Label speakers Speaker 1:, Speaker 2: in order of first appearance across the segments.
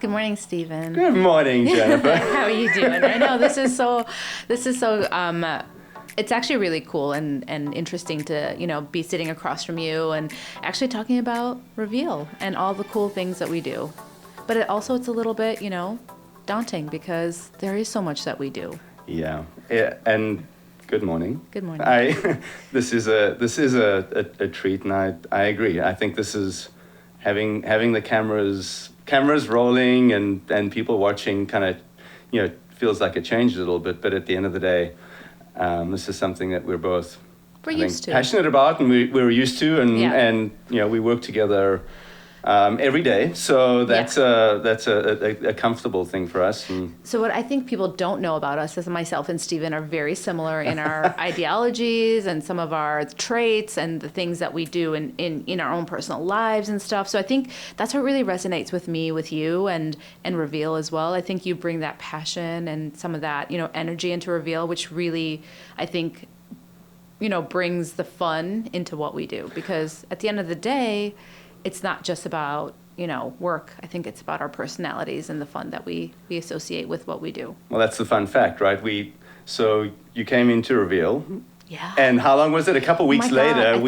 Speaker 1: Good morning, Stephen.
Speaker 2: Good morning, Jennifer.
Speaker 1: How are you doing? I know this is so it's actually really cool and interesting to, be sitting across from you and actually talking about Reveal and all the cool things that we do. But it's a little bit, daunting because there is so much that we do.
Speaker 2: Yeah, and good morning.
Speaker 1: Good morning.
Speaker 2: This is a treat, and I agree. I think this is having the cameras rolling and people watching kind of, feels like it changed a little bit. But at the end of the day, this is something that we're both
Speaker 1: used to,
Speaker 2: passionate about, and we're used to, and we work together every day. So that's a comfortable thing for us.
Speaker 1: So what I think people don't know about us is myself and Stephen are very similar in our ideologies and some of our traits and the things that we do in our own personal lives and stuff. So I think that's what really resonates with me, with you, and Reveal as well. I think you bring that passion and some of that, energy into Reveal, which really, I think, brings the fun into what we do. Because at the end of the day, it's not just about, work. I think it's about our personalities and the fun that we associate with what we do.
Speaker 2: Well, that's the fun fact, right? So you came into Reveal.
Speaker 1: Yeah.
Speaker 2: And how long was it? A couple weeks later,
Speaker 1: I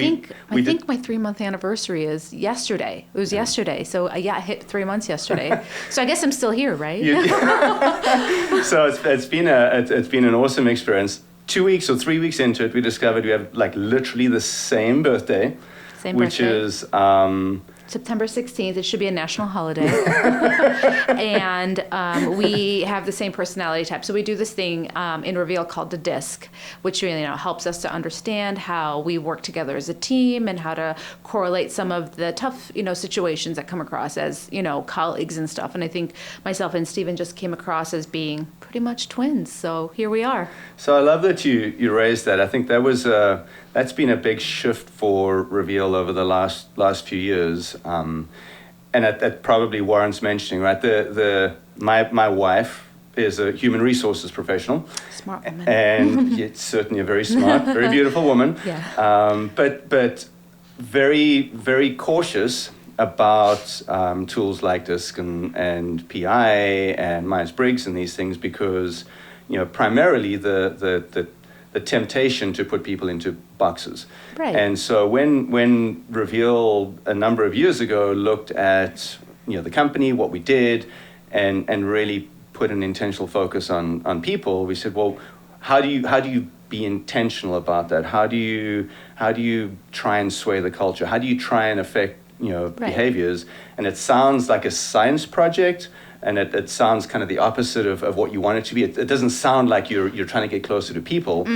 Speaker 1: think my 3-month anniversary is yesterday. It was yesterday. So I hit 3 months yesterday. So I guess I'm still here, right?
Speaker 2: So it's been an awesome experience. 2 weeks or 3 weeks into it, we discovered we have literally the same birthday. Which is
Speaker 1: September 16th. It should be a national holiday. And we have the same personality type. So we do this thing in Reveal called the DISC, which really helps us to understand how we work together as a team and how to correlate some of the tough situations that come across as colleagues and stuff. And I think myself and Stephen just came across as being pretty much twins. So here we are.
Speaker 2: So I love that you raised that. I think that's been a big shift for Reveal over the last few years, and that probably warrants mentioning, right? My wife is a human resources professional,
Speaker 1: smart woman,
Speaker 2: and it's certainly a very smart, very beautiful woman.
Speaker 1: Yeah.
Speaker 2: But very, very cautious about tools like DISC and PI and Myers-Briggs and these things because primarily the temptation to put people into boxes.
Speaker 1: Right.
Speaker 2: And so when Reveal a number of years ago looked at the company, what we did, and really put an intentional focus on people, we said, well, how do you be intentional about that? How do you try and sway the culture? How do you try and affect behaviors? And it sounds like a science project. And it sounds kind of the opposite of what you want it to be. It doesn't sound like you're trying to get closer to people.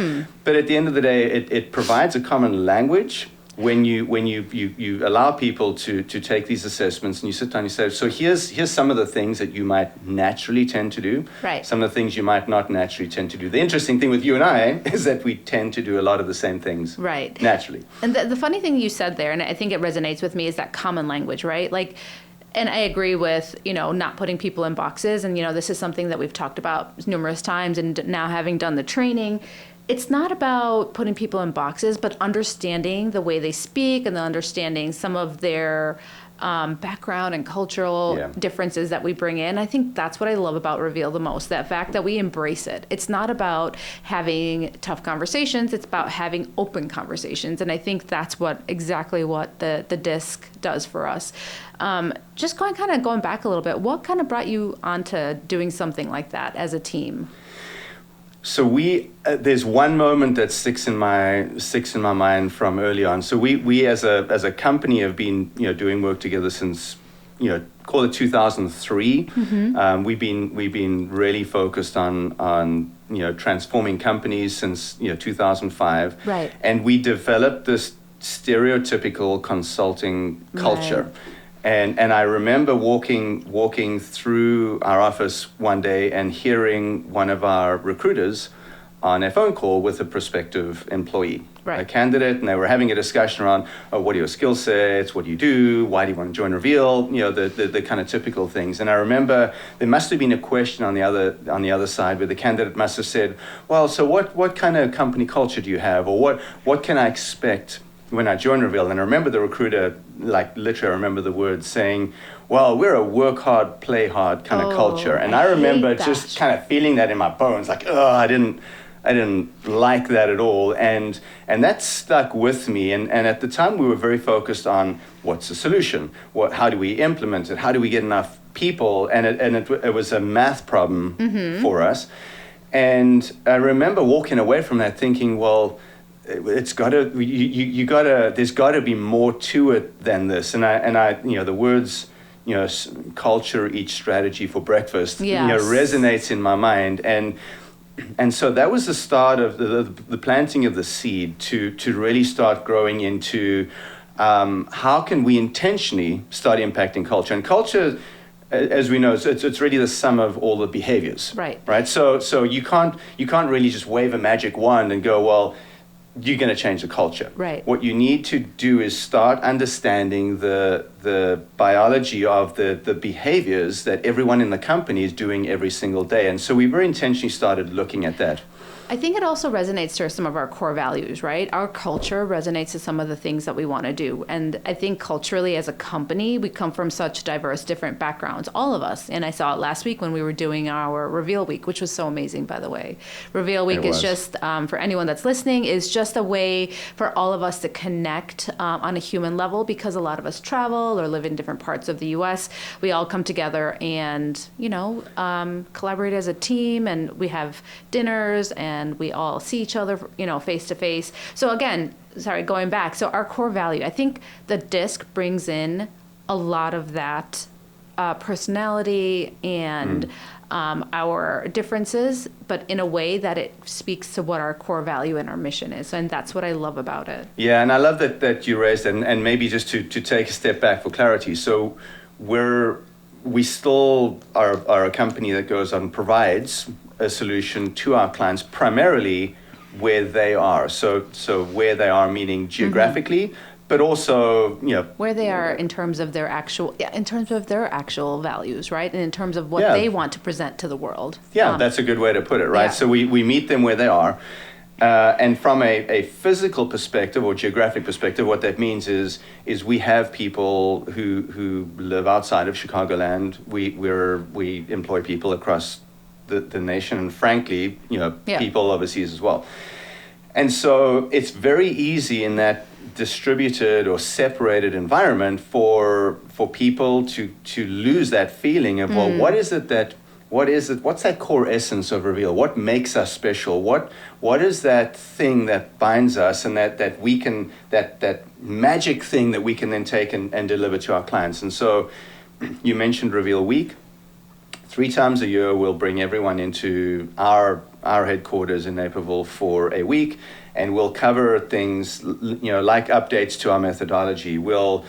Speaker 2: But at the end of the day, it provides a common language when you allow people to take these assessments and you sit down and you say, so here's some of the things that you might naturally tend to do.
Speaker 1: Right.
Speaker 2: Some of the things you might not naturally tend to do. The interesting thing with you and I is that we tend to do a lot of the same things.
Speaker 1: Right.
Speaker 2: Naturally.
Speaker 1: And the funny thing you said there, and I think it resonates with me, is that common language, right? And I agree with, not putting people in boxes. And, this is something that we've talked about numerous times. And now having done the training, it's not about putting people in boxes, but understanding the way they speak and understanding some of their background and cultural differences that we bring in. I think that's what I love about Reveal the most, that fact that we embrace it. It's not about having tough conversations. It's about having open conversations. And I think that's exactly what the DISC does for us. Just going back a little bit, what kind of brought you onto doing something like that as a team?
Speaker 2: So there's one moment that sticks in my mind from early on. So we as a company have been doing work together since call it 2003. Mm-hmm. We've been really focused on transforming companies since 2005.
Speaker 1: Right.
Speaker 2: And we developed this stereotypical consulting culture. Right. And I remember walking through our office one day and hearing one of our recruiters on a phone call with a prospective employee,
Speaker 1: right,
Speaker 2: a candidate, and they were having a discussion around, what are your skill sets, what do you do, why do you want to join Reveal, the kind of typical things. And I remember there must have been a question on the other side where the candidate must have said, well, so what kind of company culture do you have, or what can I expect when I joined Reveal, and I remember the recruiter, like literally, I remember the words saying, "Well, we're a work hard, play hard kind of culture." And I remember just kind of feeling that in my bones, like, oh, I didn't like that at all, and that stuck with me. And at the time, we were very focused on what's the solution, how do we implement it, how do we get enough people, and it was a math problem for us. And I remember walking away from that thinking, well, there's got to be more to it than this. And I the words, culture eats strategy for breakfast, resonates in my mind. And so that was the start of the planting of the seed to really start growing into how can we intentionally start impacting culture. And culture, as we know, it's really the sum of all the behaviors. Right. So you can't really just wave a magic wand and go, well, you're going to change the culture.
Speaker 1: Right.
Speaker 2: What you need to do is start understanding the biology of the behaviors that everyone in the company is doing every single day. And so we very intentionally started looking at that.
Speaker 1: I think it also resonates to some of our core values, right? Our culture resonates to some of the things that we want to do. And I think culturally as a company, we come from such diverse, different backgrounds, all of us. And I saw it last week when we were doing our Reveal Week, which was so amazing, by the way. Reveal Week is just, for anyone that's listening, is just a way for all of us to connect on a human level, because a lot of us travel or live in different parts of the U.S. We all come together and, collaborate as a team, and we have dinners and we all see each other, face to face. So again, going back. So our core value, I think the DISC brings in a lot of that personality and our differences, but in a way that it speaks to what our core value and our mission is. And that's what I love about it.
Speaker 2: Yeah, and I love that you raised, and maybe just to take a step back for clarity. So we still are a company that goes out and provides a solution to our clients primarily where they are. So where they are, meaning geographically, but also,
Speaker 1: where they are in terms of their actual values, right? And in terms of what they want to present to the world.
Speaker 2: Yeah, that's a good way to put it, right? Yeah. So we meet them where they are. And from a physical perspective or geographic perspective, what that means is we have people who live outside of Chicagoland. We employ people across the nation, and frankly, people overseas as well. And so it's very easy in that distributed or separated environment for people to lose that feeling of, well, what's that core essence of Reveal? What makes us special? What is that thing that binds us, and that we can, that magic thing that we can then take and deliver to our clients? And so you mentioned Reveal Week. 3 times a year, we'll bring everyone into our headquarters in Naperville for a week, and we'll cover things, like updates to our methodology. We'll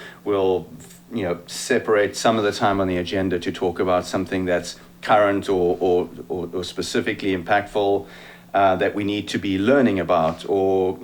Speaker 2: separate some of the time on the agenda to talk about something that's current or specifically impactful that we need to be learning about, or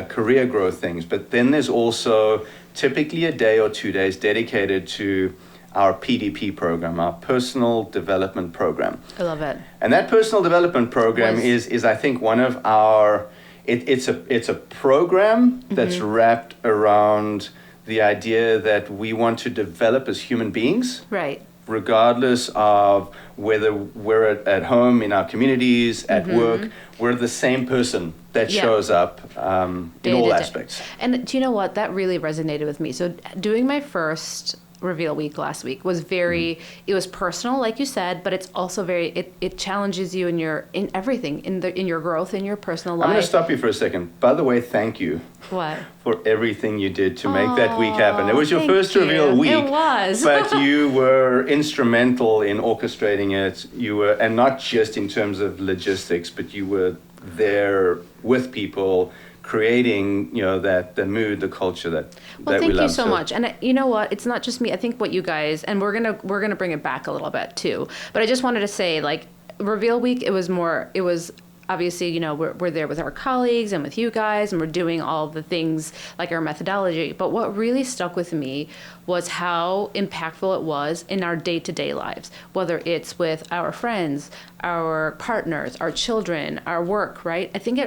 Speaker 2: career growth things. But then there's also typically a day or 2 days dedicated to our PDP program, our personal development program.
Speaker 1: I love it.
Speaker 2: And that personal development program is I think one of our, it's a program that's wrapped around the idea that we want to develop as human beings.
Speaker 1: Right.
Speaker 2: Regardless of whether we're at home, in our communities, at work, we're the same person that shows up in all aspects.
Speaker 1: And do you know what? That really resonated with me. So doing my first Reveal Week last week was very, it was personal, like you said, but it's also very, it challenges you in everything, in your growth, in your personal life.
Speaker 2: I'm going to stop you for a second. By the way, thank you.
Speaker 1: What?
Speaker 2: For everything you did to make that week happen. It was your first Reveal Week.
Speaker 1: It was.
Speaker 2: But you were instrumental in orchestrating it. You were, and not just in terms of logistics, but you were there with people, creating, the mood, the culture that we love.
Speaker 1: Thank you so much. And you know what? It's not just me. I think what you guys, and we're gonna bring it back a little bit too. But I just wanted to say, like, Reveal Week, it was obviously, we're there with our colleagues and with you guys, and we're doing all the things like our methodology. But what really stuck with me was how impactful it was in our day-to-day lives, whether it's with our friends, our partners, our children, our work, right? I think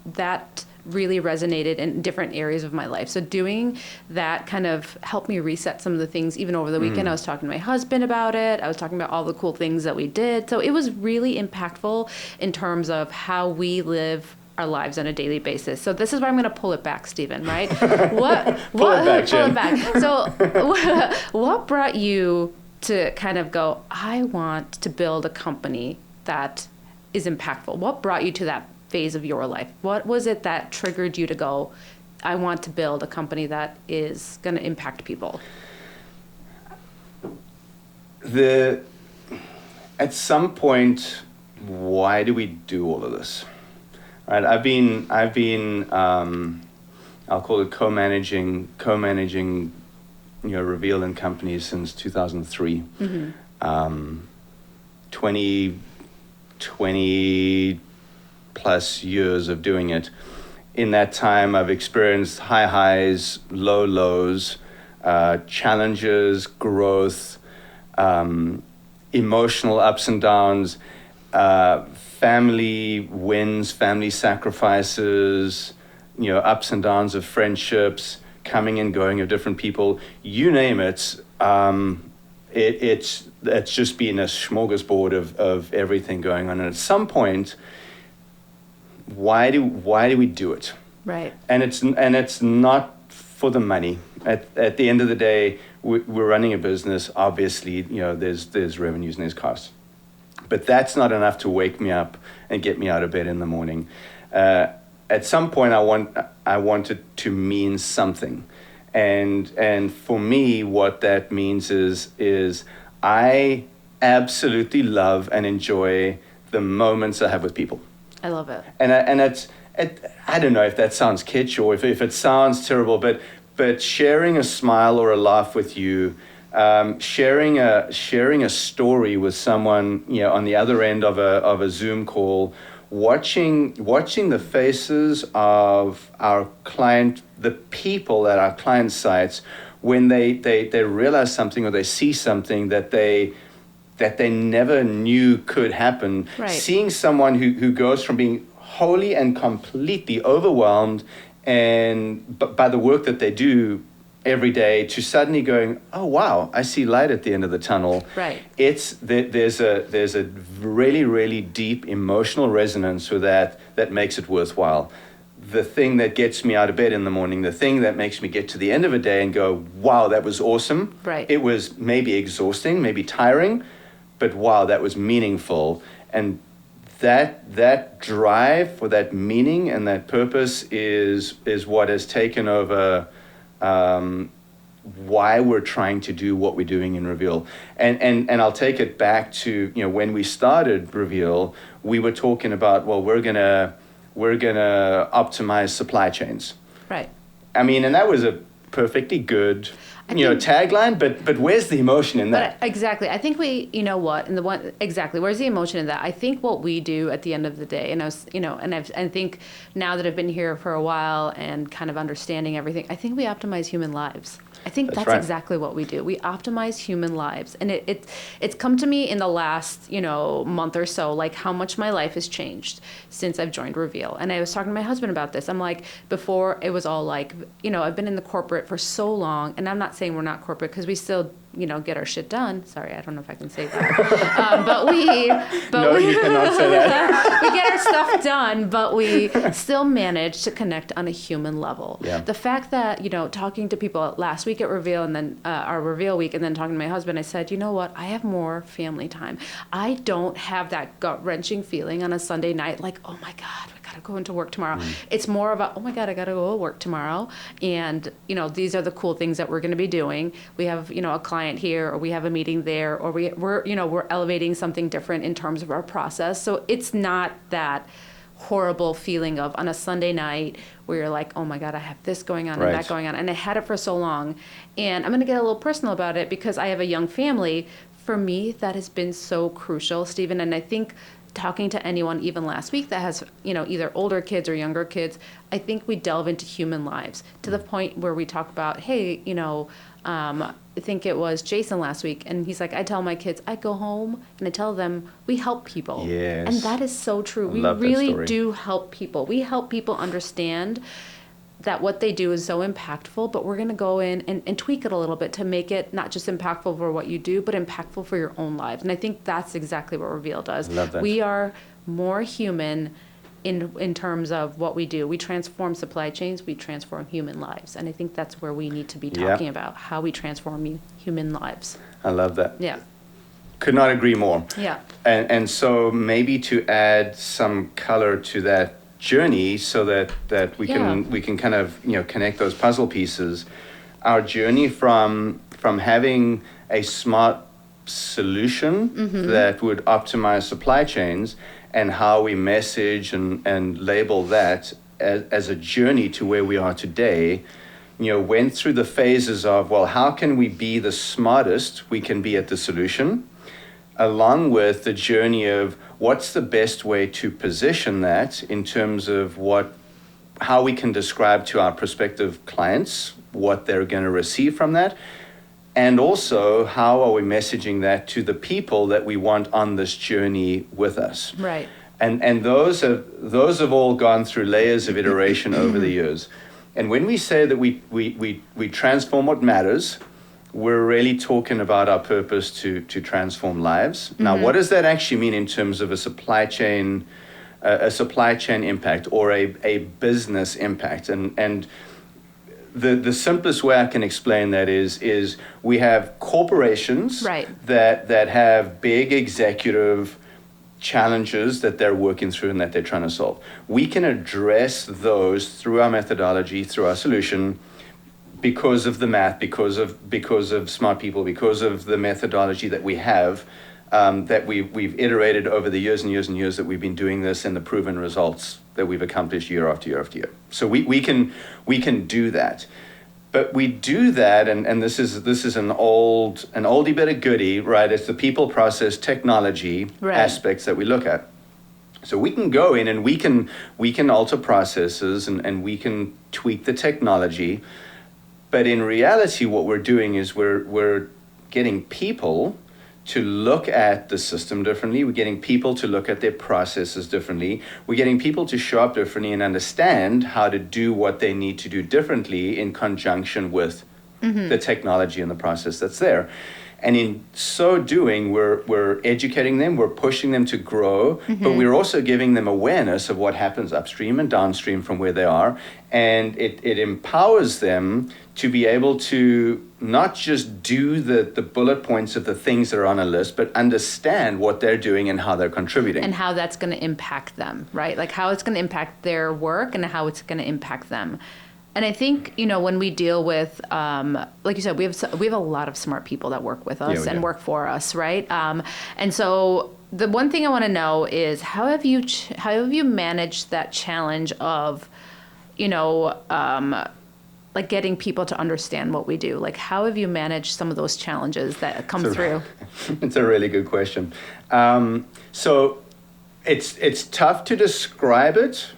Speaker 1: that really resonated in different areas of my life. So doing that kind of helped me reset some of the things. Even over the weekend, I was talking to my husband about it. I was talking about all the cool things that we did. So it was really impactful in terms of how we live our lives on a daily basis. So this is where I'm going to pull it back, Stephen, right?
Speaker 2: Pull it back, Jen.
Speaker 1: So what brought you to kind of go, I want to build a company that is impactful? What brought you to that phase of your life? What was it that triggered you to go, I want to build a company that is going to impact people?
Speaker 2: At some point, why do we do all of this? Right, I've been, I'll call it co-managing, Reveal and companies since 2003. 20 plus years of doing it. In that time, I've experienced high highs, low lows, challenges, growth, emotional ups and downs, family wins, family sacrifices, ups and downs of friendships, coming and going of different people. You name it. It's just been a smorgasbord of everything going on. And at some point, why do we do it?
Speaker 1: Right.
Speaker 2: And it's not for the money. At the end of the day, we're running a business. Obviously, there's revenues and there's costs. But that's not enough to wake me up and get me out of bed in the morning. At some point, I want it to mean something, and for me, what that means is I absolutely love and enjoy the moments I have with people.
Speaker 1: I love it.
Speaker 2: And I don't know if that sounds kitsch or if it sounds terrible, but sharing a smile or a laugh with you. Sharing a story with someone, on the other end of a Zoom call, watching the faces of our client, the people at our client sites, when they realize something or they see something that they never knew could happen.
Speaker 1: Right.
Speaker 2: Seeing someone who goes from being wholly and completely overwhelmed by the work that they do every day to suddenly going, oh wow, I see light at the end of the tunnel.
Speaker 1: Right.
Speaker 2: There's a really, really deep emotional resonance with that makes it worthwhile. The thing that gets me out of bed in the morning, the thing that makes me get to the end of a day and go, wow, that was awesome.
Speaker 1: Right.
Speaker 2: It was maybe exhausting, maybe tiring, but wow, that was meaningful. And that drive for that meaning and that purpose is what has taken over why we're trying to do what we're doing in Reveal. And I'll take it back to, when we started Reveal, we were talking about, well, we're gonna optimize supply chains.
Speaker 1: Right.
Speaker 2: I mean, and that was a perfectly good tagline, but where's the emotion in that?
Speaker 1: But exactly. I think where's the emotion in that? I think what we do at the end of the day, and I think now that I've been here for a while and kind of understanding everything, I think we optimize human lives. I think that's
Speaker 2: right.
Speaker 1: exactly what we do. We optimize human lives. And it's come to me in the last, month or so, like how much my life has changed since I've joined Reveal. And I was talking to my husband about this. I'm like, before it was all like, I've been in the corporate for so long, and I'm not saying we're not corporate because we still, get our shit done. Sorry, I don't know if I can say that.
Speaker 2: You cannot say that.
Speaker 1: We get our stuff done, but we still manage to connect on a human level.
Speaker 2: Yeah.
Speaker 1: The fact that, talking to people last week at Reveal and then our Reveal week and then talking to my husband, I said, you know what? I have more family time. I don't have that gut-wrenching feeling on a Sunday night like, oh my God, I gotta go into work tomorrow. It's more about, oh my God, I gotta go to work tomorrow. And, these are the cool things that we're gonna be doing. We have, a client here, or we have a meeting there, or we're elevating something different in terms of our process. So it's not that horrible feeling of on a Sunday night where you're like, oh my God, I have this going on
Speaker 2: right.
Speaker 1: and that going on. And I had it for so long. And I'm going to get a little personal about it because I have a young family. For me, that has been so crucial, Stephen. And I think talking to anyone even last week that has, either older kids or younger kids, I think we delve into human lives to the point where we talk about, hey, I think it was Jason last week, and he's like, I tell my kids, I go home and I tell them we help people.
Speaker 2: Yes.
Speaker 1: And that is so true. We
Speaker 2: love that
Speaker 1: really
Speaker 2: story.
Speaker 1: do help people. We help people understand that what they do is so impactful, but we're going to go in and tweak it a little bit to make it not just impactful for what you do, but impactful for your own lives. And I think that's exactly what Reveal does.
Speaker 2: Love that.
Speaker 1: We are more human in terms of what we do. We transform supply chains, we transform human lives. And I think that's where we need to be talking about how we transform human lives.
Speaker 2: I love that.
Speaker 1: Yeah.
Speaker 2: Could not agree more.
Speaker 1: Yeah.
Speaker 2: And so maybe to add some color to that journey so that we can kind of connect those puzzle pieces. Our journey from having a smart solution that would optimize supply chains and how we message and label that as a journey to where we are today, went through the phases of, well, how can we be the smartest we can be at the solution, along with the journey of what's the best way to position that in terms of how we can describe to our prospective clients what they're going to receive from that, and also how are we messaging that to the people that we want on this journey with us.
Speaker 1: Right.
Speaker 2: And those have all gone through layers of iteration over the years. And when we say that we transform what matters, we're really talking about our purpose to transform lives. Now, what does that actually mean in terms of a supply chain impact or a business impact? And the simplest way I can explain that is we have corporations that have big executive challenges that they're working through and that they're trying to solve. We can address those through our methodology, through our solution, because of the math, because of smart people, because of the methodology that we have, that we've iterated over the years and years and years that we've been doing this, and the proven results that we've accomplished year after year after year. So we can do that. But we do that, and this is an oldie but a goodie, right? It's the people, process, technology aspects that we look at. So we can go in and we can alter processes and we can tweak the technology. But in reality, what we're doing is we're getting people to look at the system differently. We're getting people to look at their processes differently. We're getting people to show up differently and understand how to do what they need to do differently in conjunction with the technology and the process that's there. And in so doing, we're educating them, we're pushing them to grow, but we're also giving them awareness of what happens upstream and downstream from where they are. And it empowers them to be able to not just do the bullet points of the things that are on a list, but understand what they're doing and how they're contributing.
Speaker 1: And how that's going to impact them, right? Like how it's going to impact their work and how it's going to impact them. And I think, when we deal with, like you said, we have a lot of smart people that work with us and work for us, right? And so the one thing I want to know is how have you managed that challenge of, like getting people to understand what we do? Like how have you managed some of those challenges that come through?
Speaker 2: It's a really good question. So it's tough to describe it,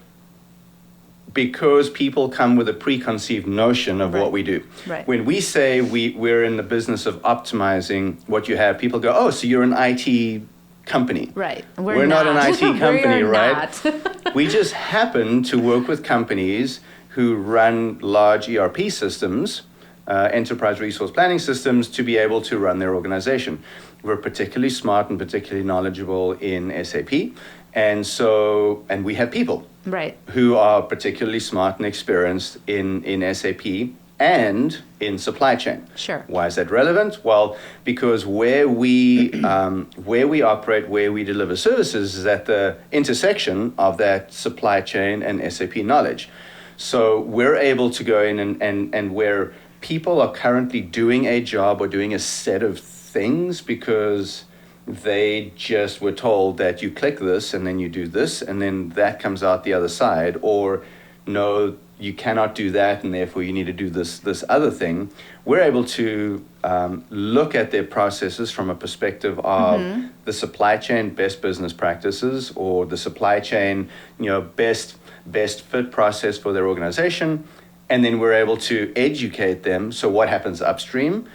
Speaker 2: because people come with a preconceived notion of what we do.
Speaker 1: Right.
Speaker 2: When we say we're in the business of optimizing what you have, people go, oh, so you're an IT company.
Speaker 1: Right.
Speaker 2: We're not an IT company, right?
Speaker 1: Not.
Speaker 2: We just happen to work with companies who run large ERP systems, enterprise resource planning systems, to be able to run their organization. We're particularly smart and particularly knowledgeable in SAP. And we have people who are particularly smart and experienced in SAP and in supply chain.
Speaker 1: Sure.
Speaker 2: Why is that relevant? Well, because where we operate, where we deliver services is at the intersection of that supply chain and SAP knowledge. So we're able to go in and where people are currently doing a job or doing a set of things because they just were told that you click this and then you do this and then that comes out the other side, or no, you cannot do that, and therefore you need to do this other thing. We're able to look at their processes from a perspective of the supply chain best business practices, or the supply chain, best fit process for their organization, and then we're able to educate them. So what happens upstream?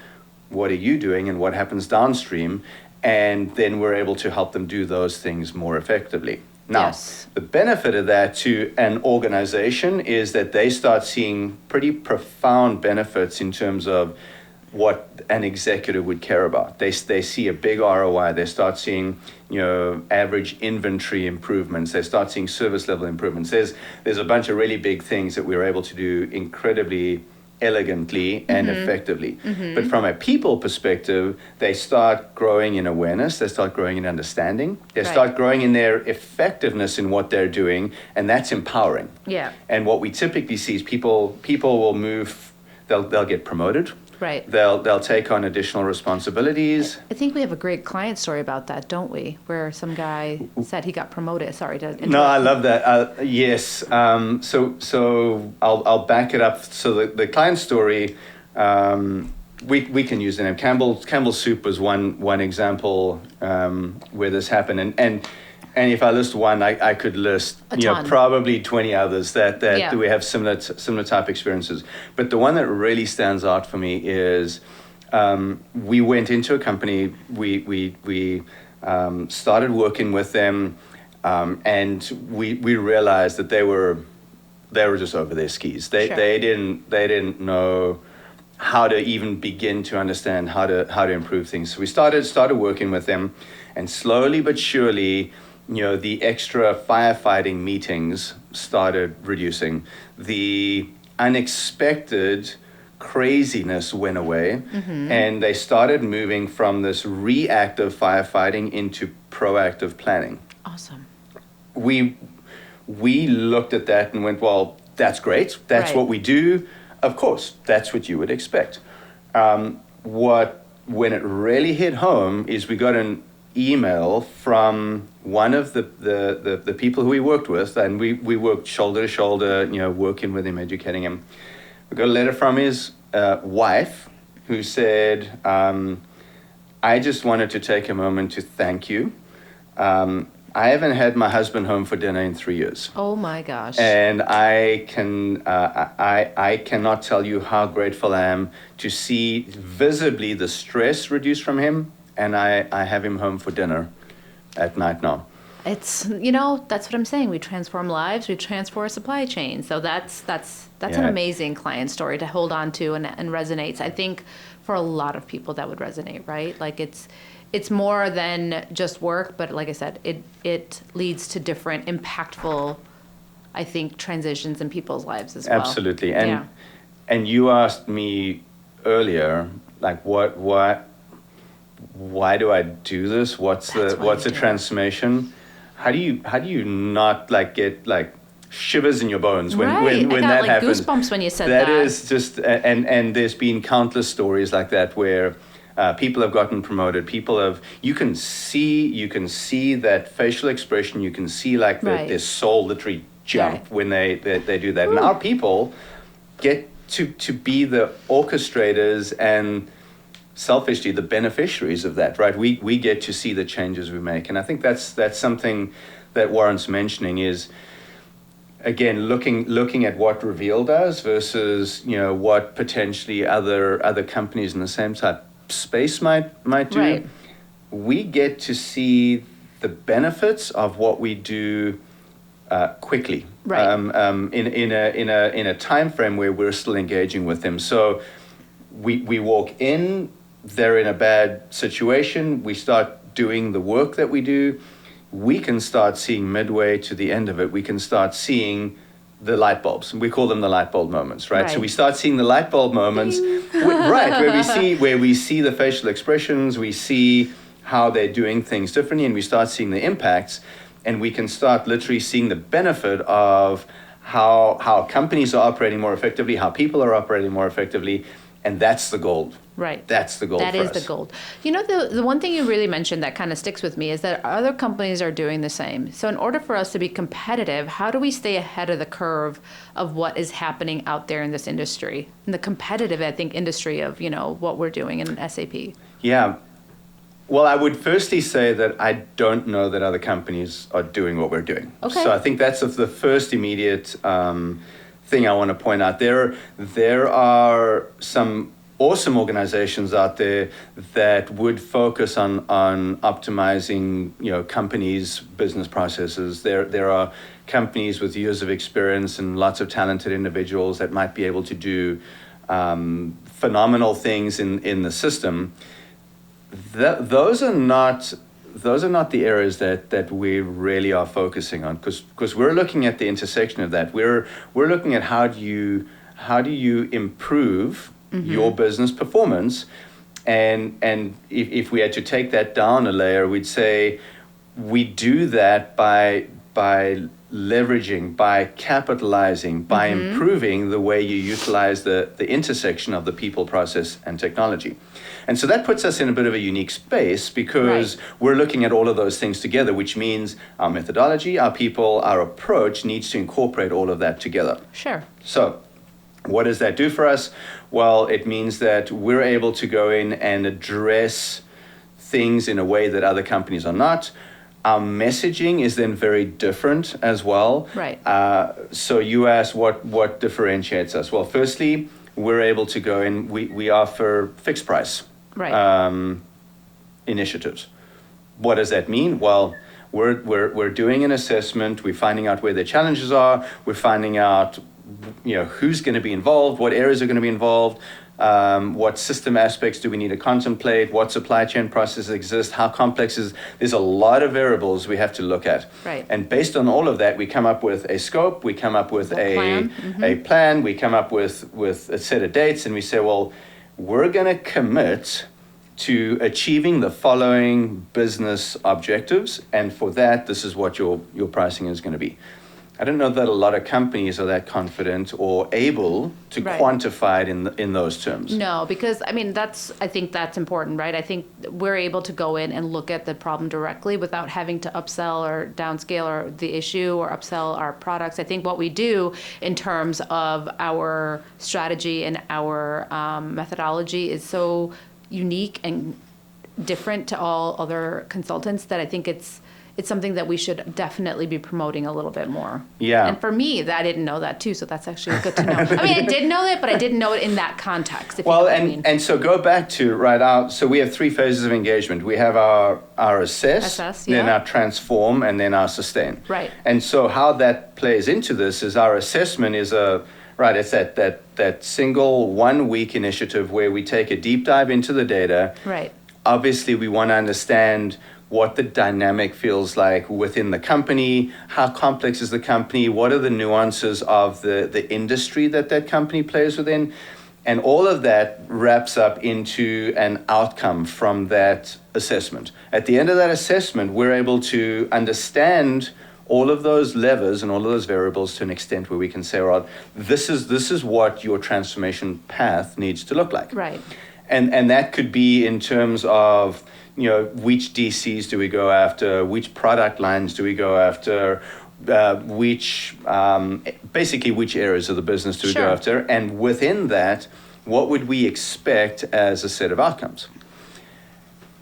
Speaker 2: What are you doing, and what happens downstream? And then we're able to help them do those things more effectively. Now,
Speaker 1: Yes.
Speaker 2: the benefit of that to an organization is that they start seeing pretty profound benefits in terms of what an executive would care about. They see a big ROI. They start seeing, average inventory improvements. They start seeing service level improvements. There's a bunch of really big things that we're able to do incredibly elegantly and effectively. But from a people perspective, they start growing in awareness, they start growing in understanding, they start growing in their effectiveness in what they're doing, and that's empowering.
Speaker 1: Yeah.
Speaker 2: And what we typically see is people will move, they'll get promoted.
Speaker 1: Right.
Speaker 2: They'll take on additional responsibilities.
Speaker 1: I think we have a great client story about that, don't we? Where some guy said he got promoted. Sorry to interrupt.
Speaker 2: No, I love that. Yes. So I'll back it up. So the client story, we can use the name. Campbell's Soup was one example where this happened, and if I list one, I could list probably 20 others that we have similar type experiences. But the one that really stands out for me is we went into a company, we started working with them, and we realized that they were just over their skis. They didn't know how to even begin to understand how to improve things. So we started working with them, and slowly but surely, the extra firefighting meetings started reducing. The unexpected craziness went away, and they started moving from this reactive firefighting into proactive planning.
Speaker 1: Awesome.
Speaker 2: We looked at that and went, well, that's great. That's what we do. Of course, that's what you would expect. When it really hit home is we got an email from one of the people who we worked with, and we worked shoulder to shoulder, working with him, educating him. We got a letter from his wife who said, I just wanted to take a moment to thank you. I haven't had my husband home for dinner in 3 years.
Speaker 1: Oh my gosh.
Speaker 2: And I cannot tell you how grateful I am to see visibly the stress reduced from him, and I have him home for dinner at night now.
Speaker 1: It's, that's what I'm saying. We transform lives, we transform supply chain. So that's an amazing client story to hold on to and resonates. I think for a lot of people that would resonate, right? Like it's more than just work, but like I said, it leads to different impactful, I think, transitions in people's lives as well.
Speaker 2: Absolutely. And you asked me earlier, like why do I do this? What's the transformation? How do you not get shivers in your bones when that happens?
Speaker 1: Goosebumps when you said that.
Speaker 2: That is just, and there's been countless stories like that where people have gotten promoted. You can see that facial expression. You can see their soul literally jump when they do that. And our people get to be the orchestrators and selfishly the beneficiaries of that, right? We get to see the changes we make. And I think that's something that Warren's mentioning is, again, looking at what Reveal does versus, what potentially other companies in the same type space might do.
Speaker 1: Right.
Speaker 2: We get to see the benefits of what we do quickly,
Speaker 1: right.
Speaker 2: In a time frame where we're still engaging with them. So we walk in, they're in a bad situation, we start doing the work that we do, we can start seeing midway to the end of it, we can start seeing the light bulbs. We call them the light bulb moments, right? So we start seeing the light bulb moments, where we see the facial expressions, we see how they're doing things differently, and we start seeing the impacts, and we can start literally seeing the benefit of how companies are operating more effectively, how people are operating more effectively, And that's the gold.
Speaker 1: Right.
Speaker 2: That's the gold
Speaker 1: That
Speaker 2: for
Speaker 1: is
Speaker 2: us.
Speaker 1: the gold. You know, the one thing you really mentioned that kind of sticks with me is that other companies are doing the same. So in order for us to be competitive, how do we stay ahead of the curve of what is happening out there in this industry? In the competitive, I think, industry of, you know, what we're doing in SAP.
Speaker 2: Yeah. Well, I would firstly say that I don't know that other companies are doing what we're doing.
Speaker 1: Okay.
Speaker 2: So I think that's the first immediate thing I want to point out. There are some awesome organizations out there that would focus on optimizing, you know, companies' business processes. There are companies with years of experience and lots of talented individuals that might be able to do phenomenal things in the system. Those are not the areas that we really are focusing on, because we're looking at the intersection of that. We're looking at how do you improve your business performance, and if we had to take that down a layer, we'd say we do that by leveraging, by capitalizing, by improving the way you utilize the intersection of the people, process, and technology. And so that puts us in a bit of a unique space, because we're looking at all of those things together, which means our methodology, our people, our approach needs to incorporate all of that together.
Speaker 1: Sure.
Speaker 2: So what does that do for us? Well, it means that we're able to go in and address things in a way that other companies are not. Our messaging is then very different as well.
Speaker 1: Right.
Speaker 2: So you asked what differentiates us. Well, firstly, we're able to go in, we offer fixed price initiatives. What does that mean? Well, we're doing an assessment, we're finding out where the challenges are, we're finding out, you know, who's going to be involved, what areas are going to be involved, what system aspects do we need to contemplate, what supply chain processes exist, how complex is. There's a lot of variables we have to look at.
Speaker 1: Right.
Speaker 2: And based on all of that, we come up with a scope, we come up with
Speaker 1: plan.
Speaker 2: a plan, we come up with a set of dates, and we say, well, we're going to commit to achieving the following business objectives, and for that, this is what your pricing is going to be. I don't know that a lot of companies are that confident or able to quantify it in those terms.
Speaker 1: No, because I mean, I think that's important, right? I think we're able to go in and look at the problem directly without having to upsell or downscale or the issue or upsell our products. I think what we do in terms of our strategy and our methodology is so unique and different to all other consultants that I think it's something that we should definitely be promoting a little bit more.
Speaker 2: Yeah.
Speaker 1: And for me, I didn't know that too, so that's actually good to know. I mean, I did know it, but I didn't know it in that context. If
Speaker 2: Well,
Speaker 1: you know what I mean.
Speaker 2: and so go back to so we have 3 phases of engagement. We have our assess, then our transform, and then our sustain.
Speaker 1: Right.
Speaker 2: And so how that plays into this is our assessment is it's that single 1-week initiative where we take a deep dive into the data.
Speaker 1: Right.
Speaker 2: Obviously, we want to understand what the dynamic feels like within the company, how complex is the company, what are the nuances of the industry that company plays within, and all of that wraps up into an outcome from that assessment. At the end of that assessment, we're able to understand all of those levers and all of those variables to an extent where we can say, well, this is what your transformation path needs to look like.
Speaker 1: Right.
Speaker 2: And that could be in terms of, you know, which DCs do we go after, which product lines do we go after, basically which areas of the business do we go after, and within that, what would we expect as a set of outcomes?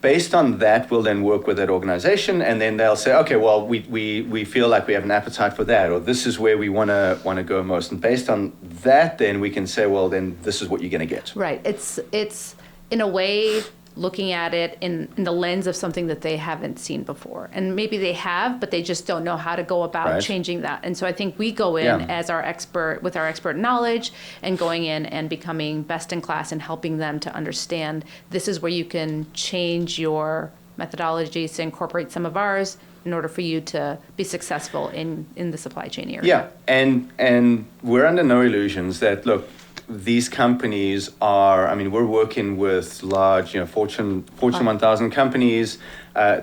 Speaker 2: Based on that, we'll then work with that organization, and then they'll say, okay, well, we feel like we have an appetite for that, or this is where we want to go most. And based on that, then we can say, well, then this is what you're going to get.
Speaker 1: Right. It's in a way looking at it in the lens of something that they haven't seen before. And maybe they have, but they just don't know how to go about changing that. And so I think we go in as our expert, with our expert knowledge, and going in and becoming best in class and helping them to understand this is where you can change your methodologies to incorporate some of ours in order for you to be successful in the supply chain area.
Speaker 2: Yeah, and we're under no illusions that, look, these companies are, I mean, we're working with large, Fortune 1000 companies.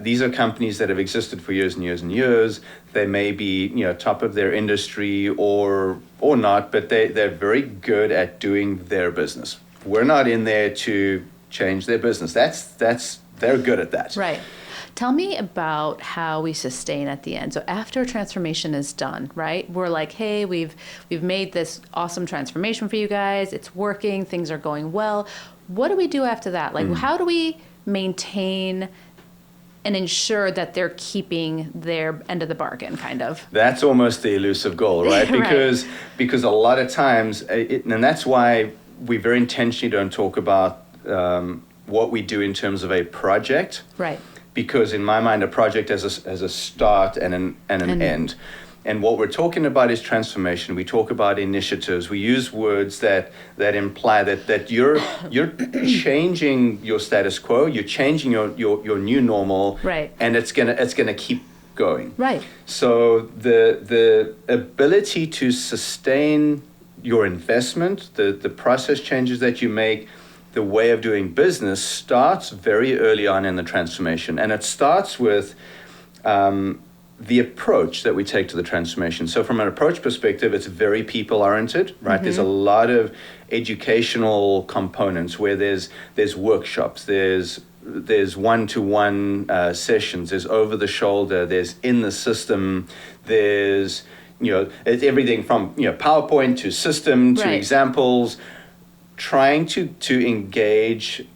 Speaker 2: These are companies that have existed for years and years and years. They may be, top of their industry or not, but they're very good at doing their business. We're not in there to change their business. They're good at that.
Speaker 1: Right. Tell me about how we sustain at the end. So after transformation is done, right? We're like, hey, we've made this awesome transformation for you guys. It's working. Things are going well. What do we do after that? Like, how do we maintain and ensure that they're keeping their end of the bargain, kind of?
Speaker 2: That's almost the elusive goal, right?
Speaker 1: Right.
Speaker 2: Because a lot of times, and that's why we very intentionally don't talk about what we do in terms of a project.
Speaker 1: Right.
Speaker 2: Because in my mind, a project has a start and an end. And what we're talking about is transformation. We talk about initiatives. We use words that imply that you're changing your status quo. You're changing your new normal.
Speaker 1: Right.
Speaker 2: And it's gonna keep going.
Speaker 1: Right.
Speaker 2: So the ability to sustain your investment, the process changes that you make, the way of doing business starts very early on in the transformation. And it starts with the approach that we take to the transformation. So from an approach perspective, it's very people-oriented, right? Mm-hmm. There's a lot of educational components where there's workshops, there's one-to-one sessions, there's over-the-shoulder, there's in the system, there's, it's everything from, PowerPoint to system to examples, trying to engage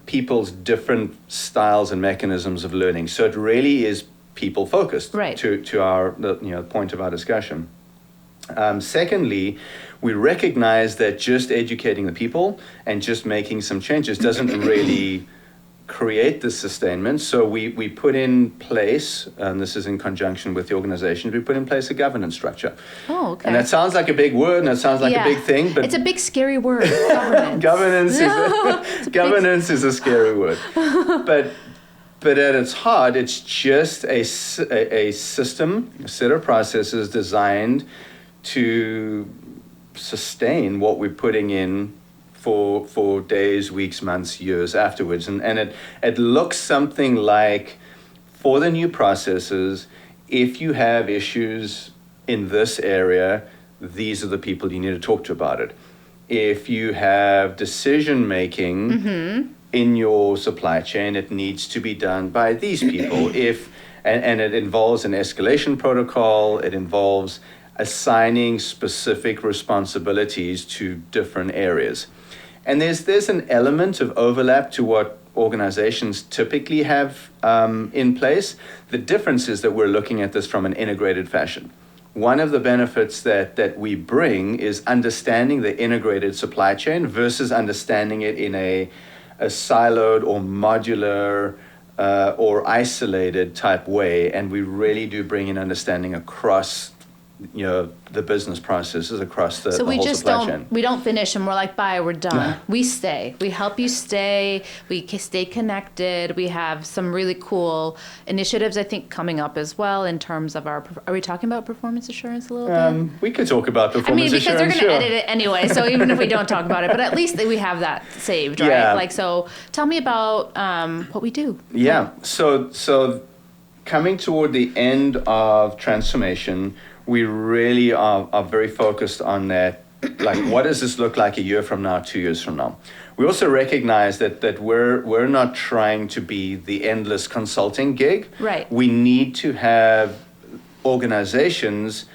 Speaker 2: people's different styles and mechanisms of learning. So it really is people focused,
Speaker 1: right,
Speaker 2: to our point of our discussion. Secondly, we recognize that just educating the people and just making some changes doesn't really create the sustainment. So we put in place, and this is in conjunction with the organization, we put in place a governance structure.
Speaker 1: Oh, okay.
Speaker 2: And that sounds like a big word and it sounds like a big thing, but
Speaker 1: it's a big scary word, governance.
Speaker 2: Governance is a scary word. But at its heart, it's just a system, a set of processes designed to sustain what we're putting in for days, weeks, months, years afterwards. And it looks something like, for the new processes, if you have issues in this area, these are the people you need to talk to about it. If you have decision making in your supply chain, it needs to be done by these people. And it involves an escalation protocol, it involves assigning specific responsibilities to different areas. And there's an element of overlap to what organizations typically have in place. The difference is that we're looking at this from an integrated fashion. One of the benefits that we bring is understanding the integrated supply chain versus understanding it in a siloed or modular or isolated type way. And we really do bring in understanding across the business processes across the whole supply chain.
Speaker 1: We don't finish and we're like, bye, we're done. We stay. We help you stay. We stay connected. We have some really cool initiatives, I think, coming up as well in terms of are we talking about performance assurance a little bit?
Speaker 2: We could talk about performance assurance.
Speaker 1: Because they're going to edit it anyway, so even if we don't talk about it, but at least we have that saved, right?
Speaker 2: Yeah.
Speaker 1: So tell me about what we do.
Speaker 2: Yeah. So coming toward the end of transformation, we really are very focused on that. Like, what does this look like a year from now, 2 years from now? We also recognize that we're not trying to be the endless consulting gig.
Speaker 1: Right.
Speaker 2: We need to have organizations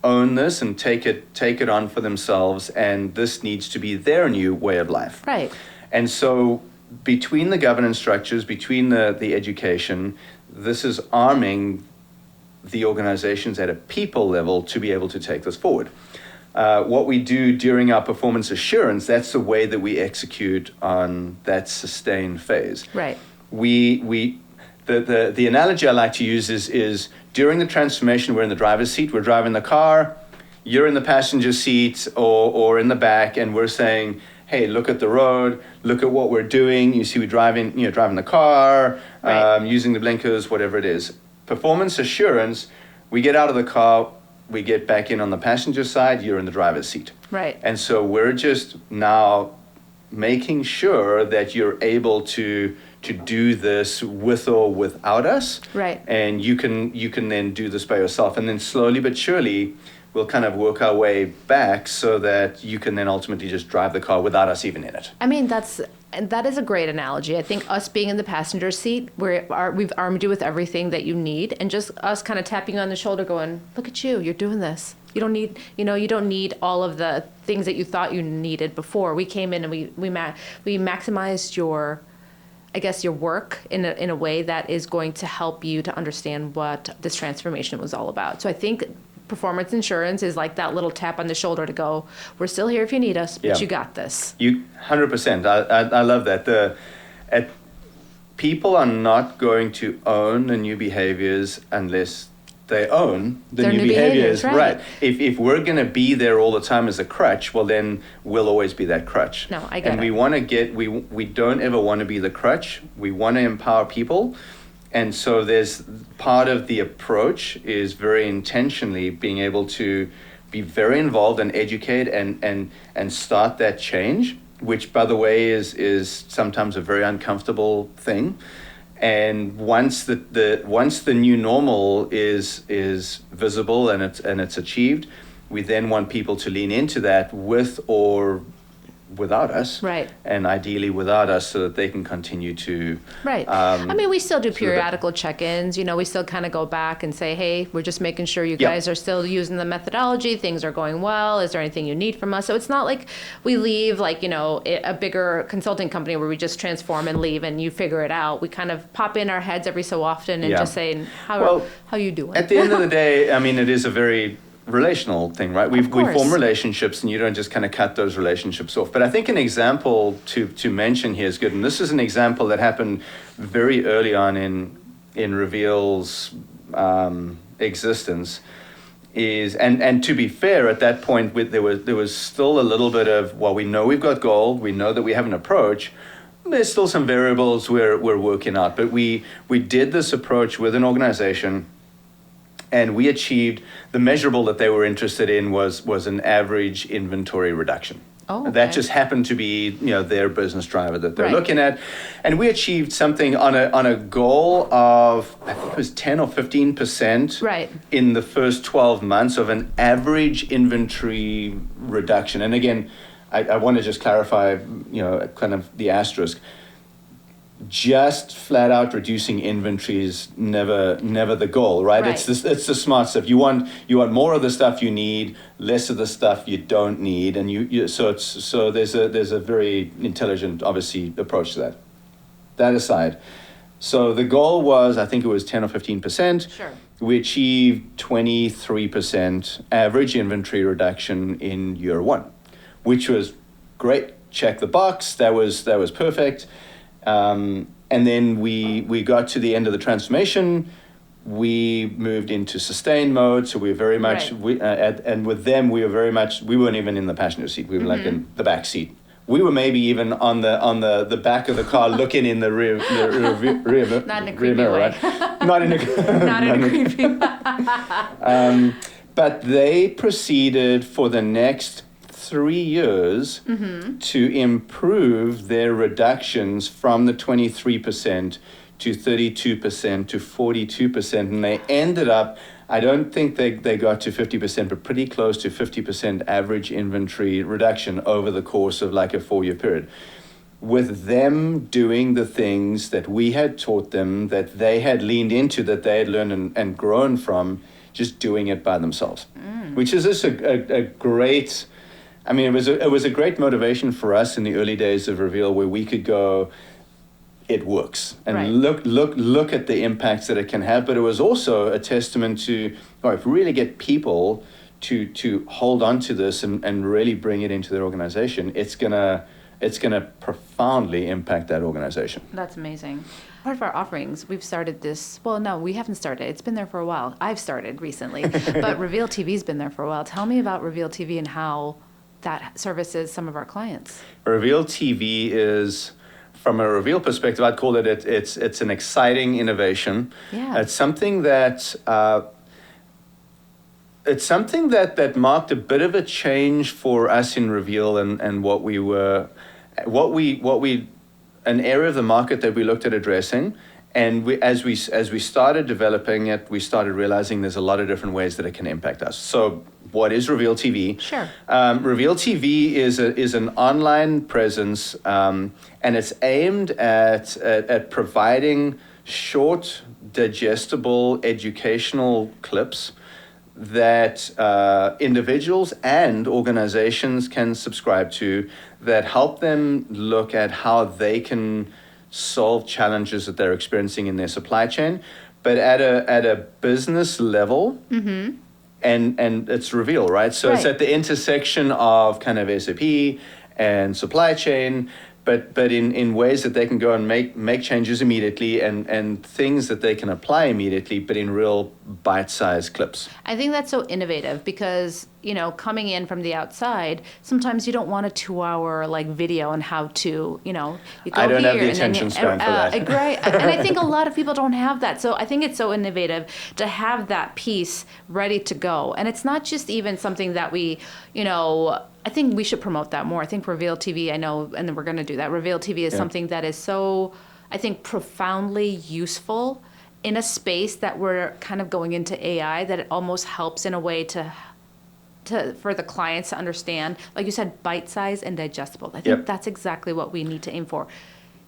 Speaker 2: own this and take it on for themselves, and this needs to be their new way of life.
Speaker 1: Right.
Speaker 2: And so between the governance structures, between the education, this is arming the organizations at a people level to be able to take this forward. What we do during our performance assurance, that's the way that we execute on that sustained phase.
Speaker 1: Right.
Speaker 2: The analogy I like to use is during the transformation, we're in the driver's seat, we're driving the car, you're in the passenger seat or in the back, and we're saying, hey, look at the road, look at what we're doing. You see, we're driving the car,
Speaker 1: right,
Speaker 2: using the blinkers, whatever it is. Performance assurance, we get out of the car, we get back in on the passenger side, you're in the driver's seat.
Speaker 1: Right.
Speaker 2: And so we're just now making sure that you're able to do this with or without us.
Speaker 1: Right.
Speaker 2: And you can then do this by yourself. And then slowly but surely, we'll kind of work our way back so that you can then ultimately just drive the car without us even in it.
Speaker 1: I mean, that is a great analogy. I think us being in the passenger seat, we've armed you with everything that you need, and just us kind of tapping you on the shoulder going, look at you, you're doing this. You don't need, you don't need all of the things that you thought you needed before. We came in and we maximized your, I guess, your work in a way that is going to help you to understand what this transformation was all about. So I think performance insurance is like that little tap on the shoulder to go, we're still here if you need us, but you got this.
Speaker 2: 100%. I love that. People are not going to own the new behaviors unless they own the new behaviors. Right. If we're going to be there all the time as a crutch, well, then we'll always be that crutch.
Speaker 1: No, I get it.
Speaker 2: And we want to we don't ever want to be the crutch. We want to empower people. And so there's part of the approach is very intentionally being able to be very involved and educate and start that change, which, by the way, is sometimes a very uncomfortable thing. And once the new normal is visible and it's achieved, we then want people to lean into that with or without us,
Speaker 1: right?
Speaker 2: And ideally without us, so that they can continue to.
Speaker 1: Right. I mean, we still do periodical check-ins. We still kind of go back and say, hey, we're just making sure you guys are still using the methodology. Things are going well. Is there anything you need from us? So it's not like we leave a bigger consulting company where we just transform and leave and you figure it out. We kind of pop in our heads every so often and just say, how you doing?
Speaker 2: At the end of the day, I mean, it is a very relational thing, right? We form relationships, and you don't just kind of cut those relationships off. But I think an example to mention here is good, and this is an example that happened very early on in Reveal's existence. And to be fair, at that point, there was still a little bit of, well, we know we've got gold, we know that we have an approach. There's still some variables we're working out, but we did this approach with an organization. And we achieved the measurable that they were interested in was an average inventory reduction.
Speaker 1: Oh, okay.
Speaker 2: That just happened to be their business driver that they're looking at, and we achieved something on a goal of, I think it was 10 or 15% in the first 12 months of an average inventory reduction. And again, I want to just clarify kind of the asterisk. Just flat out reducing inventory is never the goal, right? It's the smart stuff. You want more of the stuff you need, less of the stuff you don't need, and so there's a very intelligent, obviously, approach to that. That aside, so the goal was, I think it was 10 or 15%.
Speaker 1: Sure.
Speaker 2: We achieved 23% average inventory reduction in year one, which was great. Check the box. That was perfect. And then we got to the end of the transformation. We moved into sustained mode. So we were very much, and with them, we weren't even in the passenger seat. We were like in the back seat. We were maybe even on the back of the car looking in the rear
Speaker 1: Not in a creepy
Speaker 2: mirror,
Speaker 1: way.
Speaker 2: Right? Not in a creepy But they proceeded for the next 3 years to improve their reductions from the 23% to 32% to 42%, and they ended up, I don't think they got to 50%, but pretty close to 50% average inventory reduction over the course of like a 4-year period. With them doing the things that we had taught them, that they had leaned into, that they had learned and grown from, just doing it by themselves, which is just a great. I mean, it was a great motivation for us in the early days of Reveal, where we could go, it works, and look at the impacts that it can have. But it was also a testament to, if we really get people to hold on to this and really bring it into their organization, it's gonna profoundly impact that organization.
Speaker 1: That's amazing. Part of our offerings, we've started this, well, no, we haven't started. It's been there for a while. I've started recently, but Reveal TV's been there for a while. Tell me about Reveal TV and how that services some of our clients. Reveal
Speaker 2: TV is, from a Reveal perspective, I'd call it's an exciting innovation.
Speaker 1: Yeah.
Speaker 2: It's something that marked a bit of a change for us in Reveal and an area of the market that we looked at addressing, And as we started developing it, we started realizing there's a lot of different ways that it can impact us. So what is Reveal TV?
Speaker 1: Sure.
Speaker 2: Reveal TV is an online presence, and it's aimed at providing short, digestible, educational clips that individuals and organizations can subscribe to that help them look at how they can solve challenges that they're experiencing in their supply chain, but at a business level. Mm-hmm. And it's Reveal, right? So it's at the intersection of kind of SAP and supply chain, but in ways that they can go and make changes immediately and things that they can apply immediately, but in real bite-sized clips.
Speaker 1: I think that's so innovative because, coming in from the outside, sometimes you don't want a 2-hour video on how to, you go
Speaker 2: I don't
Speaker 1: here
Speaker 2: have the
Speaker 1: and then
Speaker 2: attention span for that.
Speaker 1: Right. And I think a lot of people don't have that. So I think it's so innovative to have that piece ready to go. And it's not just even something that we, I think we should promote that more. I think Reveal TV, I know, and then we're going to do that. Reveal TV is something that is so, I think, profoundly useful in a space that we're kind of going into AI, that it almost helps in a way to for the clients to understand, like you said, bite-sized and digestible. I think that's exactly what we need to aim for.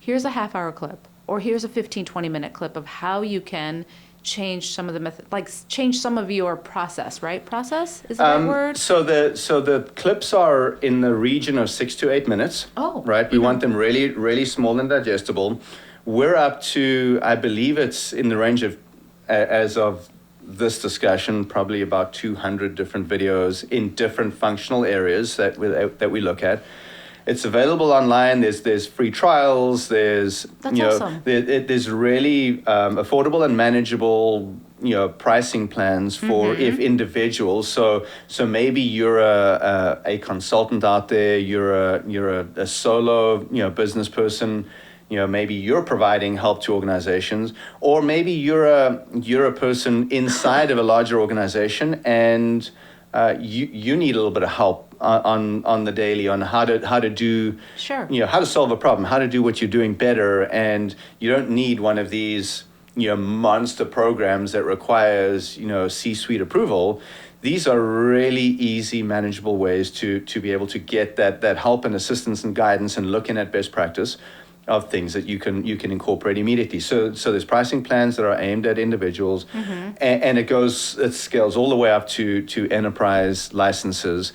Speaker 1: Here's a half-hour clip, or here's a 15, 20-minute clip of how you can change some of the change some of your process, right? Process is the right word?
Speaker 2: So the clips are in the region of 6 to 8 minutes.
Speaker 1: Oh.
Speaker 2: Right? We want them really, really small and digestible. We're up to, I believe it's in the range of, as of this discussion, probably about 200 different videos in different functional areas that we look at. It's available online. There's free trials. There's
Speaker 1: awesome.
Speaker 2: There's really affordable and manageable pricing plans for if individuals. So maybe you're a consultant out there. You're a solo business person. Maybe you're providing help to organizations, or maybe you're a person inside of a larger organization and you need a little bit of help on the daily on how to do how to solve a problem, how to do what you're doing better, and you don't need one of these monster programs that requires C-suite approval. These are really easy, manageable ways to be able to get that help and assistance and guidance and looking at best practice of things that you can incorporate immediately. So there's pricing plans that are aimed at individuals, and it scales all the way up to enterprise licenses.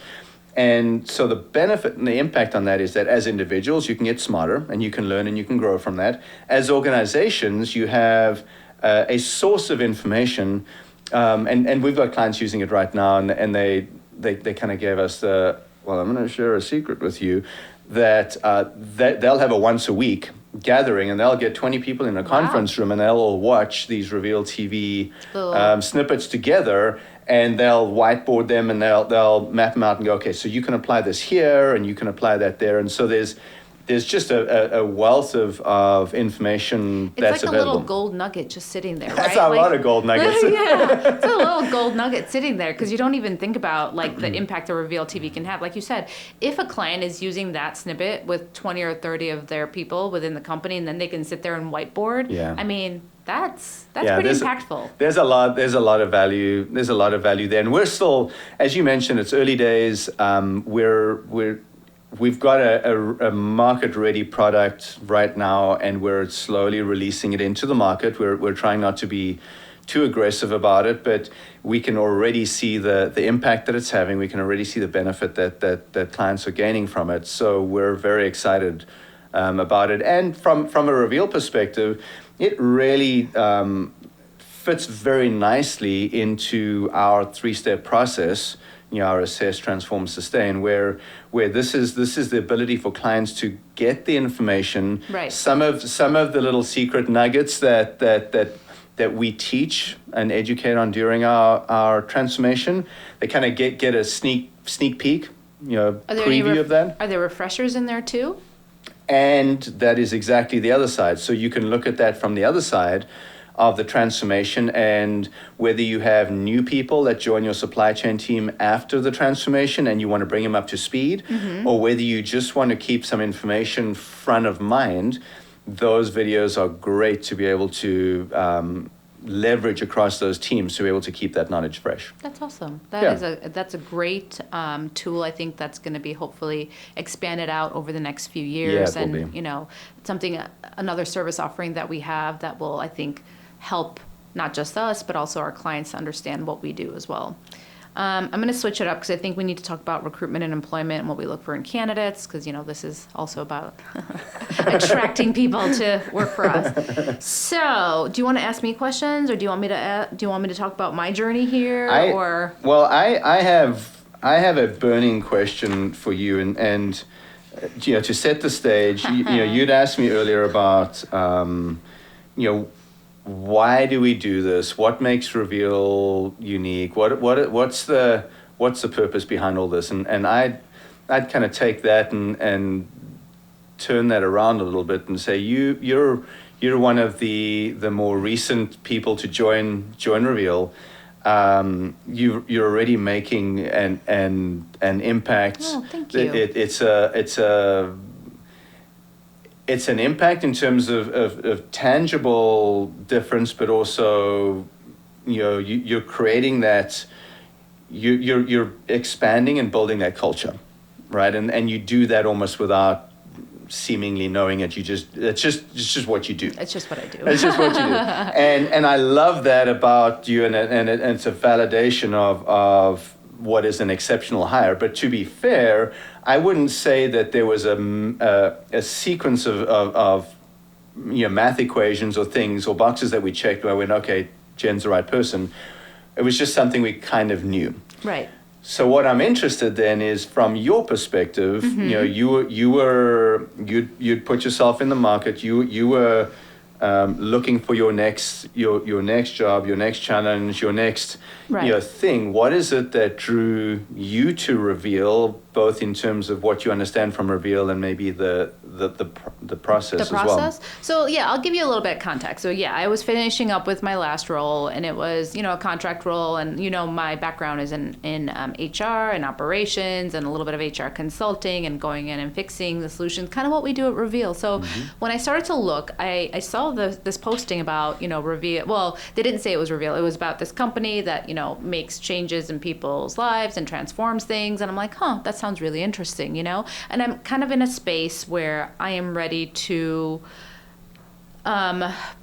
Speaker 2: And so the benefit and the impact on that is that as individuals, you can get smarter and you can learn and you can grow from that. As organizations, you have a source of information, and we've got clients using it right now, and they kind of gave us I'm going to share a secret with you, that they'll have a once a week gathering, and they'll get 20 people in a conference room, and they'll all watch these Reveal TV snippets together, and they'll whiteboard them, and they'll map them out and go, okay, so you can apply this here, and you can apply that there. And so there's just a wealth of information that's available. It's
Speaker 1: like a little gold nugget just sitting there,
Speaker 2: That's
Speaker 1: right?
Speaker 2: a lot of gold nuggets.
Speaker 1: Yeah, it's a little gold nugget sitting there because you don't even think about the impact a Reveal TV can have. Like you said, if a client is using that snippet with 20 or 30 of their people within the company, and then they can sit there and whiteboard, I mean, that's pretty impactful.
Speaker 2: There's a lot of value. There's a lot of value there, and we're still, as you mentioned, it's early days. We've got a market-ready product right now, and we're slowly releasing it into the market. We're trying not to be too aggressive about it, but we can already see the impact that it's having. We can already see the benefit that clients are gaining from it. So we're very excited about it. And from a Reveal perspective, it really fits very nicely into our 3-step process. Our assess, transform, sustain, where this is the ability for clients to get the information, some of the little secret nuggets that we teach and educate on during our transformation. They kind of get a sneak peek, preview of that.
Speaker 1: Are there refreshers in there too?
Speaker 2: And that is exactly the other side. So you can look at that from the other side of the transformation, and whether you have new people that join your supply chain team after the transformation and you want to bring them up to speed, or whether you just want to keep some information front of mind, those videos are great to be able to leverage across those teams to be able to keep that knowledge fresh.
Speaker 1: That's awesome.
Speaker 2: Yeah.
Speaker 1: That's a great tool. I think that's going to be hopefully expanded out over the next few years.
Speaker 2: Yeah, it will
Speaker 1: and
Speaker 2: be.
Speaker 1: you know, another service offering that we have that will, I think, help not just us but also our clients to understand what we do as well. I'm going to switch it up because I think we need to talk about recruitment and employment and what we look for in candidates, because, you know, this is also about attracting people to work for us. So, do you want to ask me questions, or do you want me to talk about my journey here?
Speaker 2: I have a burning question for you, and you know, to set the stage, you know, you'd asked me earlier about you know, why do we do this? What makes Reveal unique? What's the purpose behind all this? And I'd kind of take that and turn that around a little bit and say you're one of the more recent people to join Reveal. You're already making an impact.
Speaker 1: Oh, thank you.
Speaker 2: It's an impact in terms of tangible difference, but also, you know, you're creating that, you're expanding and building that culture, right? And you do that almost without seemingly knowing it. It's just what you do.
Speaker 1: It's just what I do.
Speaker 2: It's just what you do. And I love that about you, and it's a validation of what is an exceptional hire. But to be fair, I wouldn't say that there was a sequence of you know, math equations or things or boxes that we checked where I went, okay, Jen's the right person. It was just something we kind of knew.
Speaker 1: Right.
Speaker 2: So what I'm interested then is from your perspective, you know, you'd put yourself in the market. You were looking for your next job, your next challenge, your next thing. What is it that drew you to Reveal, both in terms of what you understand from Reveal and maybe the process as well?
Speaker 1: So yeah, I'll give you a little bit of context. So yeah, I was finishing up with my last role, and it was, you know, a contract role, and, you know, my background is in HR and operations and a little bit of HR consulting and going in and fixing the solutions, kind of what we do at Reveal. So when I started to look, I saw this posting about, you know, Reveal. Well, they didn't say it was Reveal. It was about this company that, you know, makes changes in people's lives and transforms things. And I'm like, that sounds really interesting, you know? And I'm kind of in a space where I am ready to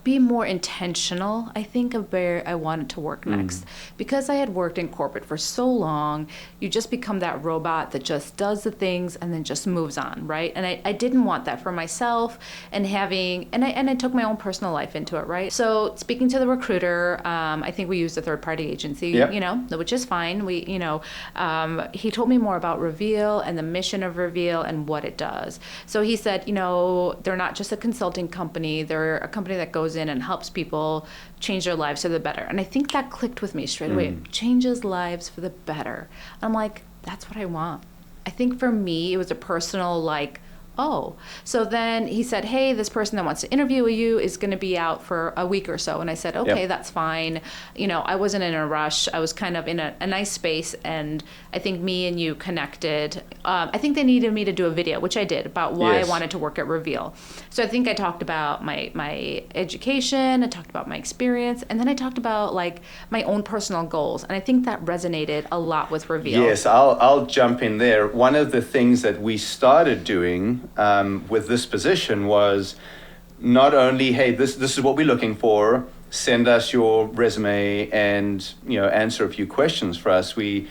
Speaker 1: be more intentional, I think, of where I wanted to work next. Because I had worked in corporate for so long, you just become that robot that just does the things and then just moves on, right? And I didn't want that for myself, and I took my own personal life into it, right? So speaking to the recruiter, I think we used a third-party agency, you know, which is fine. He told me more about Reveal and the mission of Reveal and what it does. So he said, you know, they're not just a consulting company, they're a company that goes in and helps people change their lives for the better. And I think that clicked with me straight away. Changes lives for the better. I'm like, that's what I want. I think for me, it was a personal, like, oh. So then he said, hey, this person that wants to interview you is going to be out for a week or so. And I said, okay, that's fine. You know, I wasn't in a rush. I was kind of in a nice space. And I think me and you connected. I think they needed me to do a video, which I did, about why I wanted to work at Reveal. So I think I talked about my education. I talked about my experience. And then I talked about, like, my own personal goals. And I think that resonated a lot with Reveal.
Speaker 2: Yes, I'll jump in there. One of the things that we started doing with this position was not only, hey, this is what we're looking for, send us your resume and, you know, answer a few questions for us. We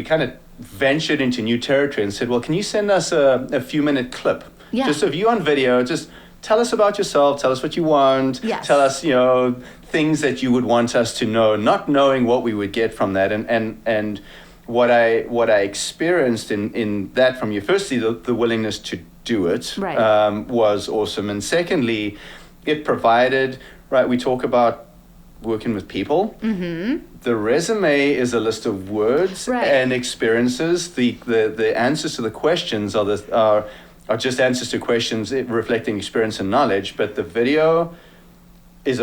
Speaker 2: kind of ventured into new territory and said, well, can you send us a few minute clip? Just of you on video, just tell us about yourself, tell us what you want, tell us, you know, things that you would want us to know, not knowing what we would get from that. And what I experienced in that from you, firstly, the willingness to do it was awesome. And secondly, it provided, we talk about working with people. The resume is a list of words and experiences. The answers to the questions are just answers to questions reflecting experience and knowledge, but the video is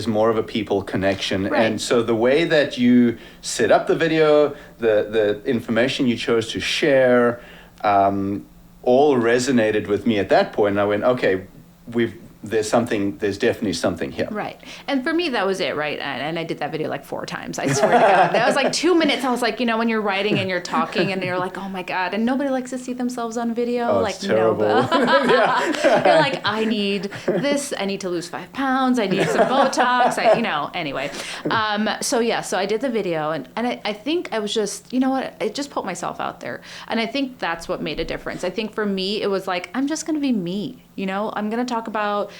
Speaker 2: more of a people connection. And so the way that you set up the video, the information you chose to share, all resonated with me at that point. And I went, okay, there's definitely something here.
Speaker 1: Right. And for me, that was it, right? And I did that video like 4 times. I swear to God. That was like 2 minutes. I was like, when you're writing and you're talking and you're like, oh my God. And nobody likes to see themselves on video.
Speaker 2: Oh,
Speaker 1: like,
Speaker 2: it's terrible.
Speaker 1: You're like, I need this. I need to lose 5 pounds. I need some Botox. Anyway. So I did the video. And I think I was just, I just put myself out there. And I think that's what made a difference. I think for me, it was like, I'm just going to be me. I'm going to talk about,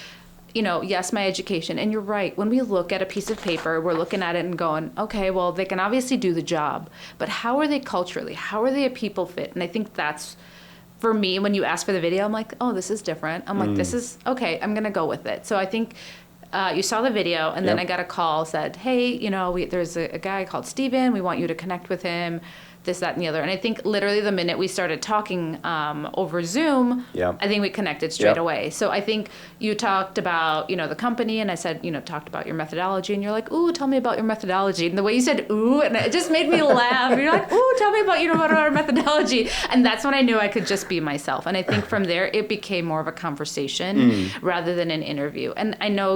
Speaker 1: yes, my education. And you're right. When we look at a piece of paper, we're looking at it and going, okay, well, they can obviously do the job, but how are they culturally? How are they a people fit? And I think that's, for me, when you ask for the video, I'm like, oh, this is different. I'm like, this is, okay, I'm going to go with it. So I think you saw the video, and then I got a call, said, hey, there's a guy called Steven. We want you to connect with him. This, that, and the other. And I think literally the minute we started talking over Zoom, I think we connected straight away. So I think you talked about, the company, and I said, talked about your methodology, and you're like, ooh, tell me about your methodology. And the way you said, ooh, and it just made me laugh. You're like, ooh, tell me about our methodology. And that's when I knew I could just be myself. And I think from there, it became more of a conversation rather than an interview. And I know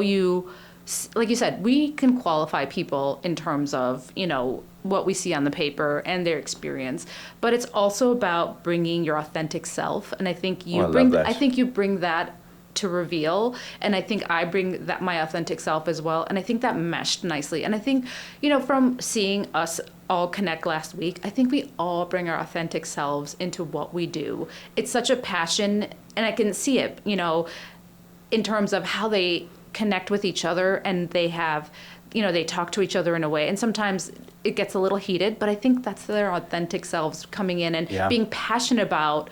Speaker 1: like you said, we can qualify people in terms of, what we see on the paper and their experience, but it's also about bringing your authentic self. And I think you bring that to Reveal, and I think I bring that my authentic self as well. And I think that meshed nicely. And I think, from seeing us all connect last week, I think we all bring our authentic selves into what we do. It's such a passion, and I can see it, in terms of how they connect with each other, and they have, they talk to each other in a way, and sometimes it gets a little heated, but I think that's their authentic selves coming in and being passionate about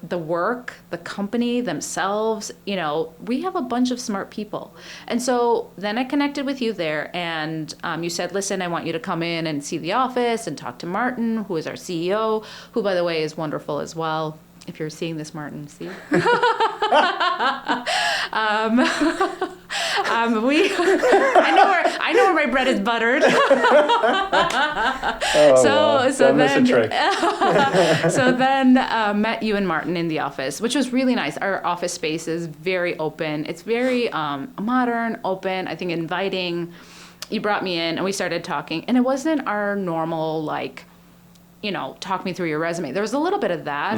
Speaker 1: the work, the company, themselves. We have a bunch of smart people. And so then I connected with you there, and you said, listen, I want you to come in and see the office and talk to Martin, who is our CEO, who, by the way, is wonderful as well. If you're seeing this, Martin, see? I know where my bread is buttered. So then met you and Martin in the office, which was really nice. Our office space is very open. It's very modern, open, I think inviting. You brought me in and we started talking, and it wasn't our normal, talk me through your resume. There was a little bit of that.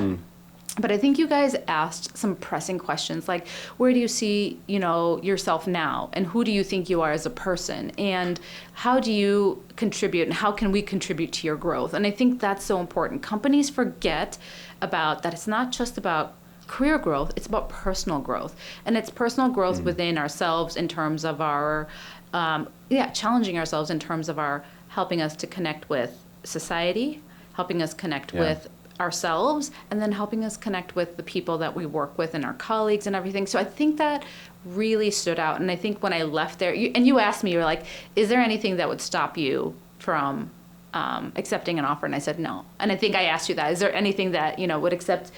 Speaker 1: But I think you guys asked some pressing questions, like, where do you see, yourself now? And who do you think you are as a person? And how do you contribute? And how can we contribute to your growth? And I think that's so important. Companies forget about that. It's not just about career growth. It's about personal growth. And it's personal growth within ourselves in terms of our, challenging ourselves in terms of our helping us to connect with society, helping us connect with ourselves, and then helping us connect with the people that we work with and our colleagues and everything. So I think that really stood out. And I think when I left there, you asked me, you're like, is there anything that would stop you from accepting an offer? And I said no. And I think I asked you that. Is there anything that, would accept,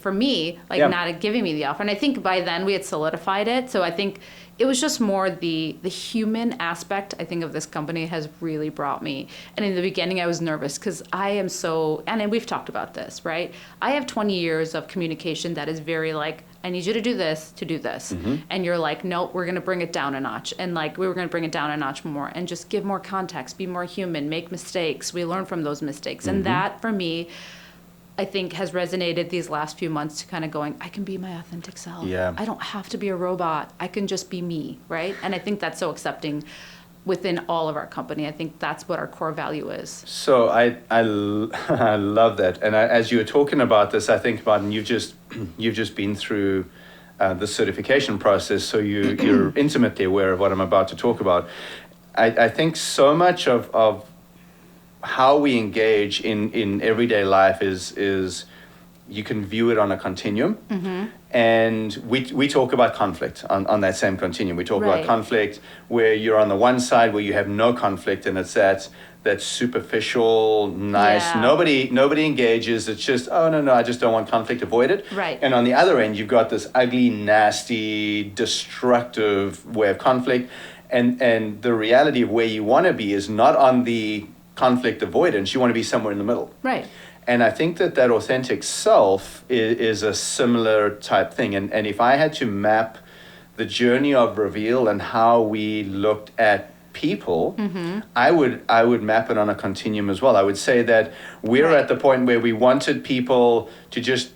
Speaker 1: for me, not giving me the offer? And I think by then we had solidified it. So I think it was just more the human aspect, I think, of this company has really brought me. And in the beginning, I was nervous because I am so, and we've talked about this, right? I have 20 years of communication that is very I need you to do this, to do this. And you're like, nope, we're going to bring it down a notch. And we were going to bring it down a notch more and just give more context, be more human, make mistakes. We learn from those mistakes. And that, for me, I think has resonated these last few months to kind of going, I can be my authentic self.
Speaker 2: Yeah.
Speaker 1: I don't have to be a robot. I can just be me, right? And I think that's so accepting within all of our company. I think that's what our core value is.
Speaker 2: So I love that. And as you were talking about this, I think about, and you've just been through the certification process, so you're intimately aware of what I'm about to talk about. I think so much of how we engage in everyday life is you can view it on a continuum. And we talk about conflict on that same continuum. We talk about conflict where you're on the one side where you have no conflict, and it's that superficial, nice, nobody engages. It's just, oh, no, I just don't want conflict, avoid it.
Speaker 1: Right.
Speaker 2: And on the other end, you've got this ugly, nasty, destructive way of conflict. And the reality of where you want to be is not on the conflict avoidance. You want to be somewhere in the middle.
Speaker 1: Right.
Speaker 2: And I think that authentic self is a similar type thing. And if I had to map the journey of Reveal and how we looked at people, I would map it on a continuum as well. I would say that we're at the point where we wanted people to just,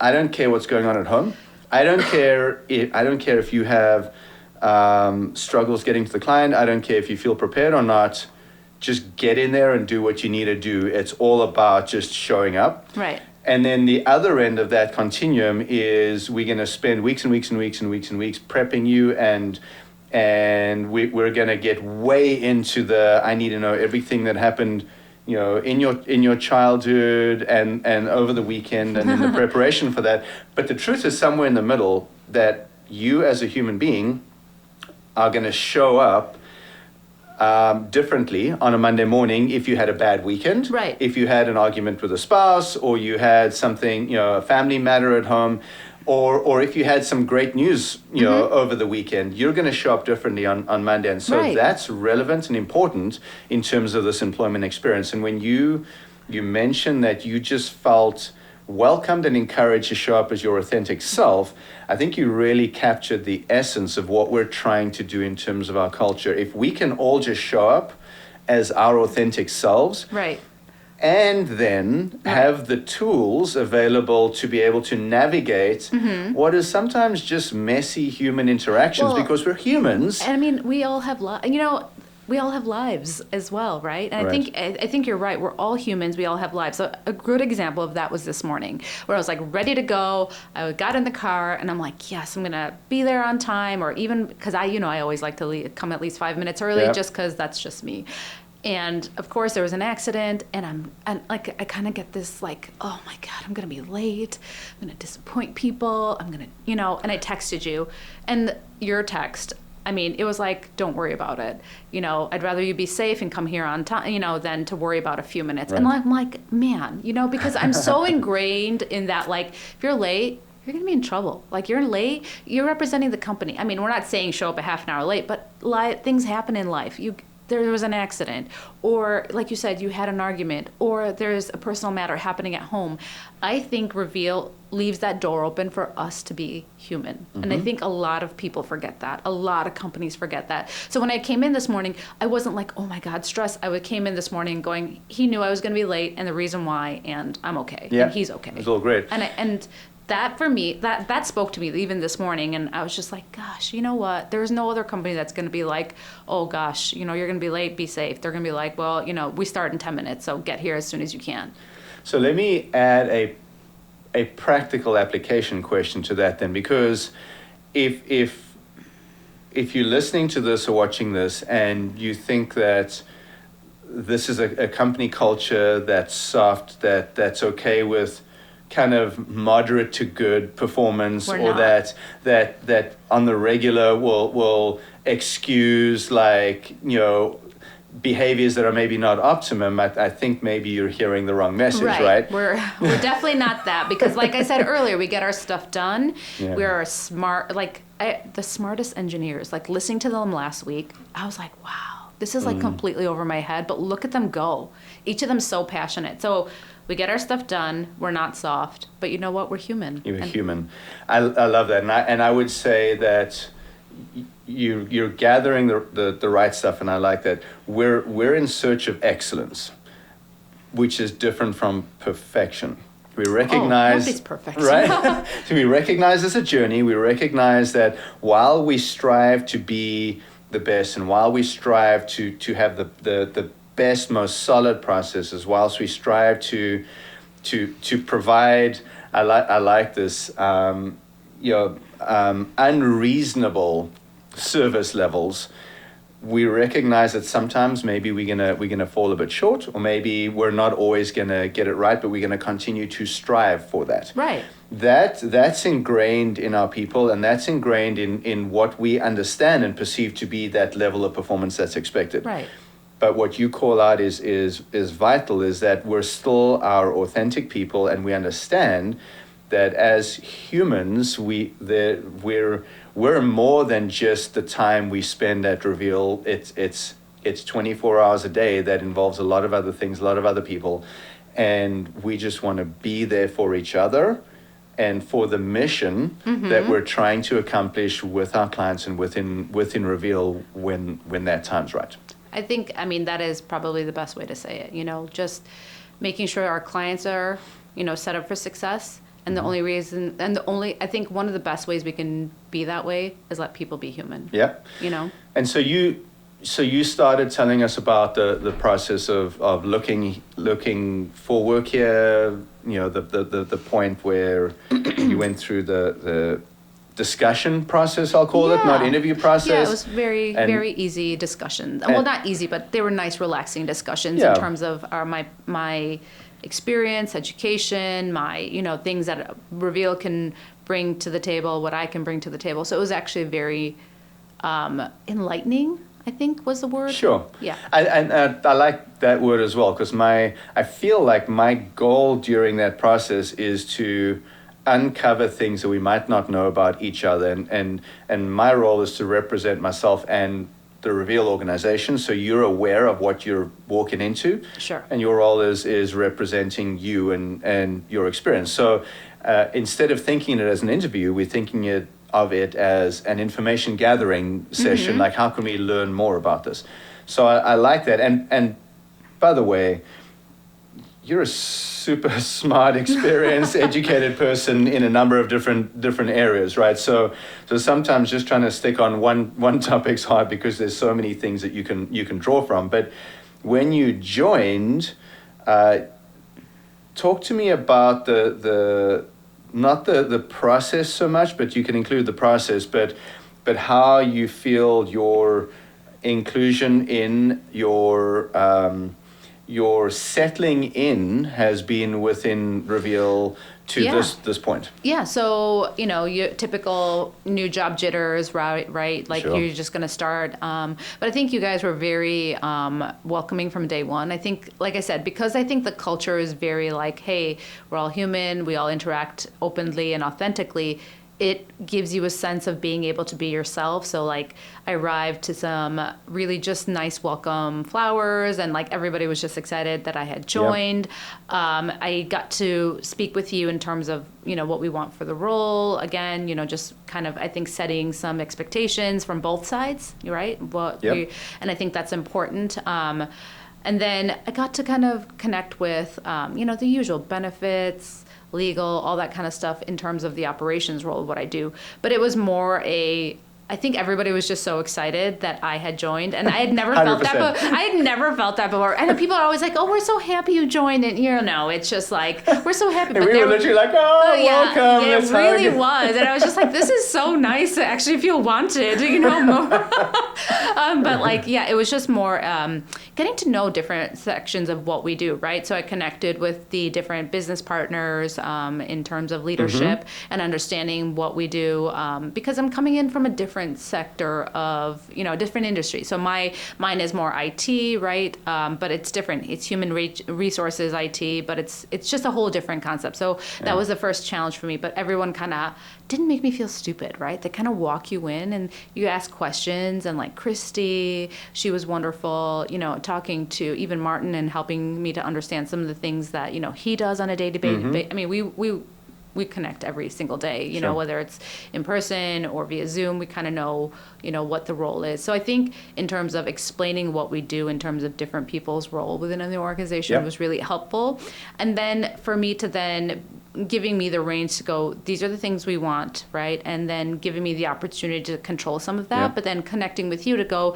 Speaker 2: I don't care what's going on at home. I don't care if you have struggles getting to the client. I don't care if you feel prepared or not. Just get in there and do what you need to do. It's all about just showing up.
Speaker 1: Right.
Speaker 2: And then the other end of that continuum is we're going to spend weeks and weeks and weeks and weeks and weeks prepping you, and we're going to get way into the, I need to know everything that happened, you know, in your childhood and over the weekend and in the preparation for that. But the truth is somewhere in the middle, that you as a human being are going to show up differently on a Monday morning if you had a bad weekend,
Speaker 1: right?
Speaker 2: If you had an argument with a spouse, or you had something, you know, a family matter at home, or if you had some great news, you know, over the weekend, you're going to show up differently on Monday. And so that's relevant and important in terms of this employment experience. And when you mentioned that you just felt welcomed and encouraged to show up as your authentic self, I think you really captured the essence of what we're trying to do in terms of our culture. If we can all just show up as our authentic selves,
Speaker 1: right,
Speaker 2: and then have the tools available to be able to navigate what is sometimes just messy human interactions, because we're humans.
Speaker 1: And I mean, we all have we all have lives as well, right? And I think you're right. We're all humans. We all have lives. So a good example of that was this morning, where I was like ready to go. I got in the car and I'm like, yes, I'm gonna be there on time, or even because I always like to come at least 5 minutes early, just because that's just me. And of course there was an accident, and I kind of get this like, oh my God, I'm gonna be late. I'm gonna disappoint people. I'm gonna, and I texted you, and your text, I mean, it was like, don't worry about it. I'd rather you be safe and come here on time, than to worry about a few minutes. Right. And I'm like, man, because I'm so ingrained in that, like, if you're late, you're going to be in trouble. Like, you're late, you're representing the company. I mean, we're not saying show up a half an hour late, but things happen in life. There was an accident, or like you said, you had an argument, or there's a personal matter happening at home. I think Reveal leaves that door open for us to be human. And I think a lot of people forget that. A lot of companies forget that. So when I came in this morning, I wasn't like, oh my God, stress. Came in this morning going, he knew I was going to be late and the reason why, and I'm okay. Yeah. And he's okay.
Speaker 2: It's all great.
Speaker 1: And that for me, that spoke to me even this morning, and I was just like, gosh, you know what? There's no other company that's going to be like, oh gosh, you're going to be late, be safe. They're going to be like, well, we start in 10 minutes, so get here as soon as you can.
Speaker 2: So let me add a practical application question to that then, because if you're listening to this or watching this and you think that this is a company culture that's soft, that's okay with kind of moderate to good performance, or that on the regular will excuse, like, behaviors that are maybe not optimum, I think maybe you're hearing the wrong message, right?
Speaker 1: We're definitely not that, because like I said earlier, we get our stuff done. Yeah. We are smart, the smartest engineers. Like, listening to them last week, I was like, wow, this is like completely over my head, but look at them go. Each of them so passionate. So we get our stuff done. We're not soft, but you know what? We're human.
Speaker 2: You're human. I love that, and I would say that you're gathering the right stuff, and I like that. We're in search of excellence, which is different from perfection. We recognize
Speaker 1: nobody's perfect,
Speaker 2: right? So we recognize it's a journey. We recognize that while we strive to be the best, and while we strive to have the best, most solid processes, whilst we strive to provide, I like this, unreasonable service levels, we recognize that sometimes maybe we're gonna fall a bit short, or maybe we're not always gonna get it right, but we're gonna continue to strive for that.
Speaker 1: Right.
Speaker 2: That's ingrained in our people, and that's ingrained in what we understand and perceive to be that level of performance that's expected.
Speaker 1: Right.
Speaker 2: But what you call out is vital, is that we're still our authentic people, and we understand that as humans, we're more than just the time we spend at Reveal. It's 24 hours a day that involves a lot of other things, a lot of other people, and we just want to be there for each other and for the mission that we're trying to accomplish with our clients and within Reveal when that time's right.
Speaker 1: I think, I mean, that is probably the best way to say it, just making sure our clients are, set up for success. And the only reason, I think one of the best ways we can be that way is let people be human.
Speaker 2: Yeah. And so you started telling us about the process of looking for work here, the point where you went through the discussion process, I'll call it, not interview process.
Speaker 1: Yeah, it was very easy discussions. Well, not easy, but they were nice, relaxing discussions in terms of my experience, education, my, things that Reveal can bring to the table, what I can bring to the table. So it was actually very enlightening, I think was the word.
Speaker 2: Sure.
Speaker 1: Yeah.
Speaker 2: And I like that word as well, because I feel like my goal during that process is to uncover things that we might not know about each other, and my role is to represent myself and the Reveal organization, so you're aware of what you're walking into.
Speaker 1: Sure.
Speaker 2: And your role is representing you and your experience. So instead of thinking it as an interview, we're thinking of it as an information gathering session. Like, how can we learn more about this? So I like that. And by the way, you're a super smart, experienced, educated person in a number of different areas, right? So sometimes just trying to stick on one topic's hard because there's so many things that you can draw from. But when you joined, talk to me about not the process so much, but you can include the process, but how you feel your inclusion in your settling in has been within Reveal to this point.
Speaker 1: Yeah, so, your typical new job jitters, right? Like,
Speaker 2: Sure.
Speaker 1: You're just going to start. But I think you guys were very welcoming from day one. I think, like I said, because I think the culture is very like, hey, we're all human, we all interact openly and authentically. It gives you a sense of being able to be yourself. So like I arrived to some really just nice welcome flowers, and like everybody was just excited that I had joined. Yep. I got to speak with you in terms of, what we want for the role. Again, just kind of, I think, setting some expectations from both sides, right? And I think that's important. And then I got to kind of connect with, the usual benefits, legal, all that kind of stuff in terms of the operations role of what I do. But it was more I think everybody was just so excited that I had joined, and I had never felt that. But I had never felt that before. And people are always like, "Oh, we're so happy you joined," and no, it's just like we're so happy.
Speaker 2: And
Speaker 1: but
Speaker 2: we were literally like, "Oh, welcome."
Speaker 1: Yeah, it really was, and I was just like, "This is so nice to actually feel wanted," more. But it was just more getting to know different sections of what we do, right? So I connected with the different business partners in terms of leadership and understanding what we do, because I'm coming in from a different sector of, a different industry. So mine is more IT, right? But it's different. It's human resources IT, but it's just a whole different concept. So that was the first challenge for me. But everyone kind of didn't make me feel stupid, right? They kind of walk you in and you ask questions, and like Christy, she was wonderful, talking to even Martin and helping me to understand some of the things that, he does on a day-to-day basis. I mean, we connect every single day,
Speaker 2: Sure.
Speaker 1: Whether it's in person or via Zoom, we kind of know, what the role is. So I think in terms of explaining what we do in terms of different people's role within the organization was really helpful. And then for me to then giving me the range to go, these are the things we want, right? And then giving me the opportunity to control some of that, but then connecting with you to go,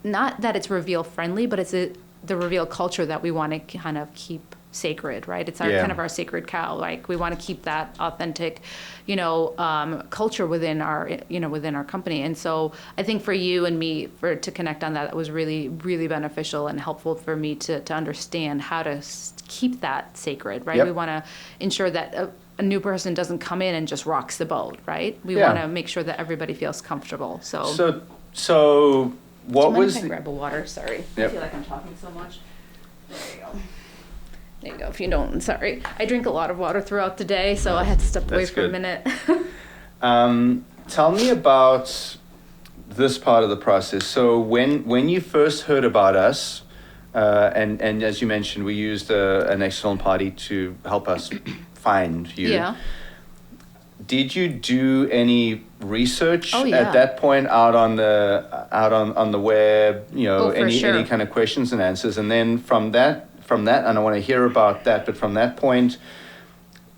Speaker 1: not that it's Reveal friendly, but it's the Reveal culture that we want to kind of keep sacred, right? It's kind of our sacred cow. Like we want to keep that authentic, culture within our company. And so I think for you and me, to connect on that was really, really beneficial and helpful for me to understand how to keep that sacred, right?
Speaker 2: Yep.
Speaker 1: We want to ensure that a new person doesn't come in and just rocks the boat, right? We want to make sure that everybody feels comfortable.
Speaker 2: So what was?
Speaker 1: If I grab a water? Sorry,
Speaker 2: Yep.
Speaker 1: I feel like I'm talking so much. There you go. There you go. If you don't, sorry. I drink a lot of water throughout the day, so I had to step away for a minute.
Speaker 2: Tell me about this part of the process. So when you first heard about us, and as you mentioned, we used an external party to help us find you.
Speaker 1: Yeah.
Speaker 2: Did you do any research
Speaker 1: Oh, yeah.
Speaker 2: at that point out on the web? You know,
Speaker 1: Oh, for sure.
Speaker 2: any kind of questions and answers, and then from that, and I want to hear about that. But from that point,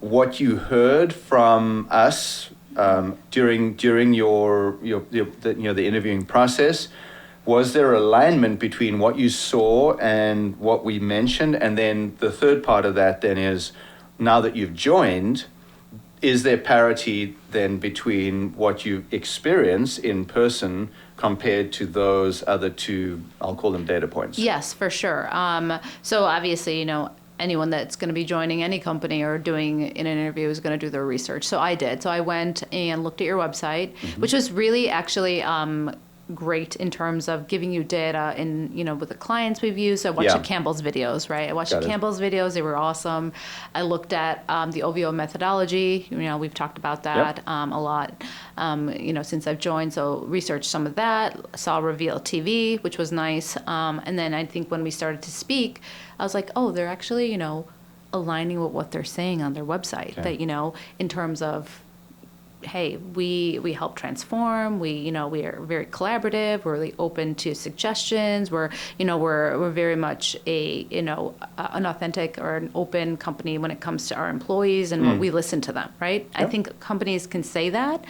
Speaker 2: what you heard from us during the interviewing process, was there alignment between what you saw and what we mentioned? And then the third part of that then is, now that you've joined, is there parity then between what you experience in person compared to those other two, I'll call them data points?
Speaker 1: Yes, for sure. So obviously, anyone that's going to be joining any company or doing an interview is going to do their research. So I did. So I went and looked at your website, which was really actually great in terms of giving you data in, with the clients we've used. So I watched the Campbell's videos, right? I watched the Campbell's videos. They were awesome. I looked at the OVO methodology. We've talked about that a lot, since I've joined. So researched some of that, saw Reveal TV, which was nice. And then I think when we started to speak, I was like, oh, they're actually, aligning with what they're saying on their website. That, in terms of, hey, we help transform. We are very collaborative. We're really open to suggestions. We're very much an authentic or an open company when it comes to our employees and what we listen to them, right? Yep. I think companies can say that.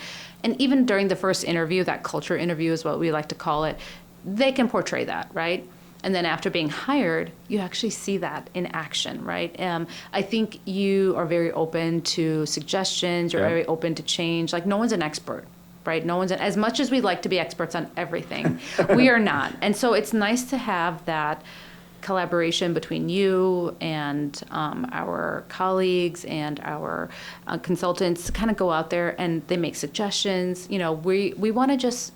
Speaker 1: And even during the first interview, that culture interview is what we like to call it, they can portray that, right? And then after being hired, you actually see that in action, right? I think you are very open to suggestions. You're very open to change. Like, no one's an expert, right? No one's as much as we'd like to be experts on everything, we are not. And so it's nice to have that collaboration between you and our colleagues and our consultants to kind of go out there and they make suggestions. We want to just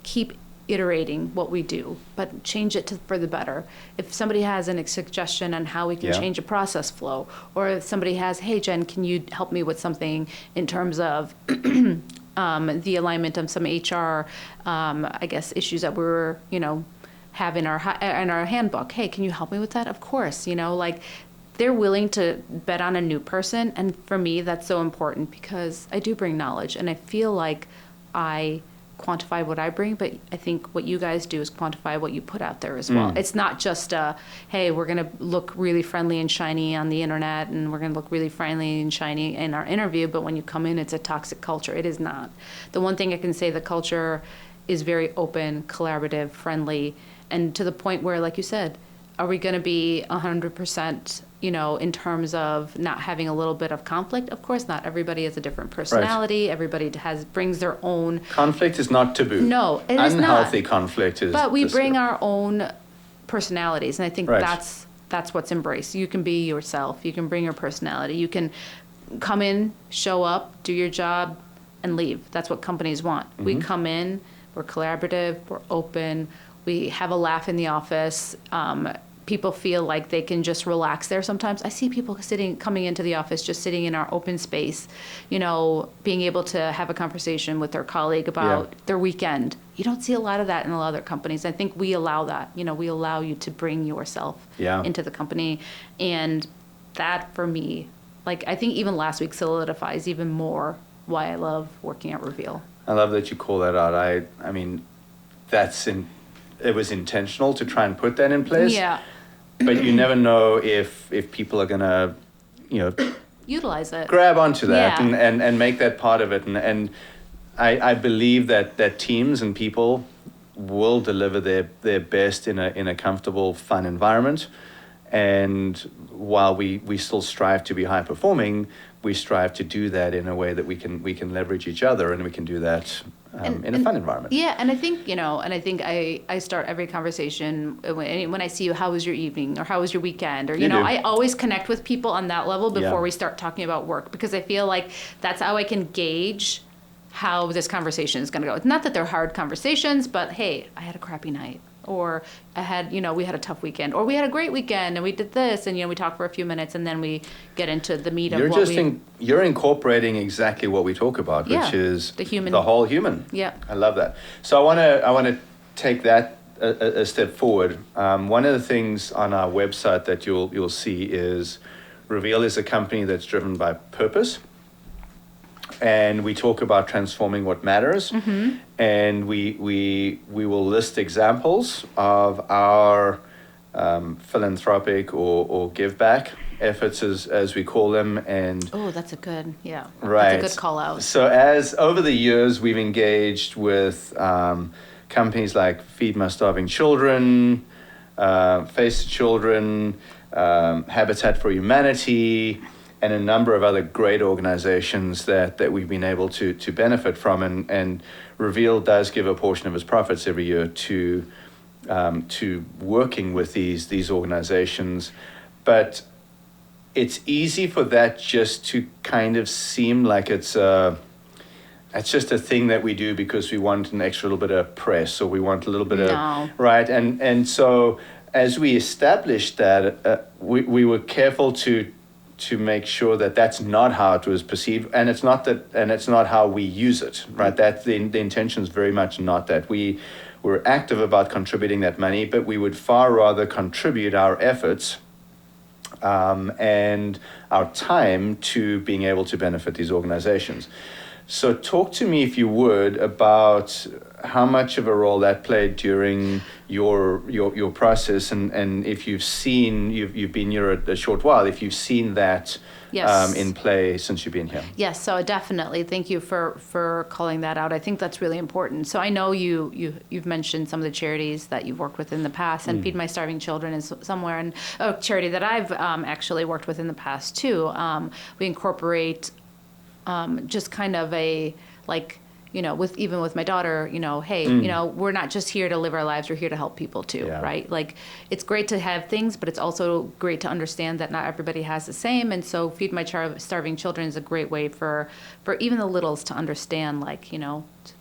Speaker 1: keep iterating what we do, but change it for the better. If somebody has a suggestion on how we can change a process flow, or if somebody has, hey, Jen, can you help me with something in terms of the alignment of some HR, issues that we're, have in our handbook. Hey, can you help me with that? Of course, they're willing to bet on a new person. And for me, that's so important because I do bring knowledge and I feel like I quantify what I bring, but I think what you guys do is quantify what you put out there as well. It's not just hey, we're going to look really friendly and shiny on the internet and we're going to look really friendly and shiny in our interview, but when you come in, it's a toxic culture. It is not. The one thing I can say, the culture is very open, collaborative, friendly, and to the point where, like you said, are we going to be 100%, in terms of not having a little bit of conflict? Of course not. Everybody has a different personality. Right. Everybody brings their own.
Speaker 2: Conflict is not taboo.
Speaker 1: No, it is not.
Speaker 2: Unhealthy conflict is.
Speaker 1: But we bring our own personalities, and I think
Speaker 2: right.
Speaker 1: that's what's embraced. You can be yourself. You can bring your personality. You can come in, show up, do your job, and leave. That's what companies want. Mm-hmm. We come in, we're collaborative, we're open, we have a laugh in the office. People feel like they can just relax there sometimes. I see people coming into the office, just sitting in our open space, being able to have a conversation with their colleague about their weekend. You don't see a lot of that in a lot of other companies. I think we allow that. We allow you to bring yourself into the company. And that, for me, I think even last week solidifies even more why I love working at Reveal.
Speaker 2: I love that you call that out. I mean, it was intentional to try and put that in place.
Speaker 1: Yeah.
Speaker 2: But you never know if people are gonna,
Speaker 1: utilize it,
Speaker 2: grab onto that and make that part of it. And I believe that teams and people will deliver their best in a comfortable, fun environment. And while we still strive to be high performing, we strive to do that in a way that we can leverage each other, and we can do that in a fun environment.
Speaker 1: Yeah, and I think, I start every conversation when I see you, how was your evening, or how was your weekend, or, I always connect with people on that level before we start talking about work, because I feel like that's how I can gauge how this conversation is going to go. It's not that they're hard conversations, but hey, I had a crappy night. Or we had a tough weekend, or we had a great weekend and we did this, and we talk for a few minutes and then we get into the meat of what
Speaker 2: you're incorporating exactly what we talk about, which is the whole human.
Speaker 1: Yeah,
Speaker 2: I love that. So I want to take that a step forward. One of the things on our website that you'll see is Reveal is a company that's driven by purpose. And we talk about transforming what matters. And we will list examples of our philanthropic or give back efforts, as we call them. And
Speaker 1: Oh, that's a good, yeah.
Speaker 2: right.
Speaker 1: That's a good call out.
Speaker 2: So as over the years, we've engaged with companies like Feed My Starving Children, Face the Children, Habitat for Humanity, and a number of other great organizations that we've been able to benefit from. And Reveal does give a portion of its profits every year to working with these organizations. But it's easy for that just to kind of seem like it's just a thing that we do because we want an extra little bit of press, or we want a little bit of, right? And so as we established that, we were careful to make sure that that's not how it was perceived, and it's not how we use it, right? That the intention is very much not that. We're active about contributing that money, but we would far rather contribute our efforts and our time to being able to benefit these organizations. So talk to me, if you would, about how much of a role that played during your process, and if you've seen, you've been here a short while, if you've seen that
Speaker 1: Yes.
Speaker 2: in play since you've been here.
Speaker 1: Yes, so definitely. Thank you for calling that out. I think that's really important. So I know you've mentioned some of the charities that you've worked with in the past, and Feed My Starving Children is somewhere, and a charity that I've actually worked with in the past too. We incorporate just kind of a, like, with my daughter, hey, we're not just here to live our lives, we're here to help people too, right? Like, it's great to have things, but it's also great to understand that not everybody has the same. And so Feed My Starving Children is a great way for even the littles to understand, like,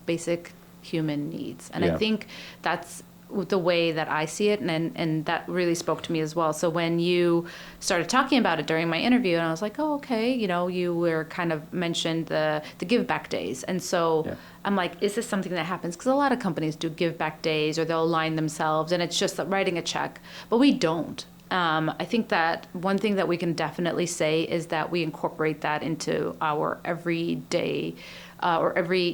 Speaker 1: basic human needs. And I think that's the way that I see it, and that really spoke to me as well. So when you started talking about it during my interview, and I was like, oh, okay, you were kind of mentioned the give back days. And so I'm like, is this something that happens? Because a lot of companies do give back days, or they'll align themselves, and it's just writing a check, but we don't. I think that one thing that we can definitely say is that we incorporate that into our everyday or every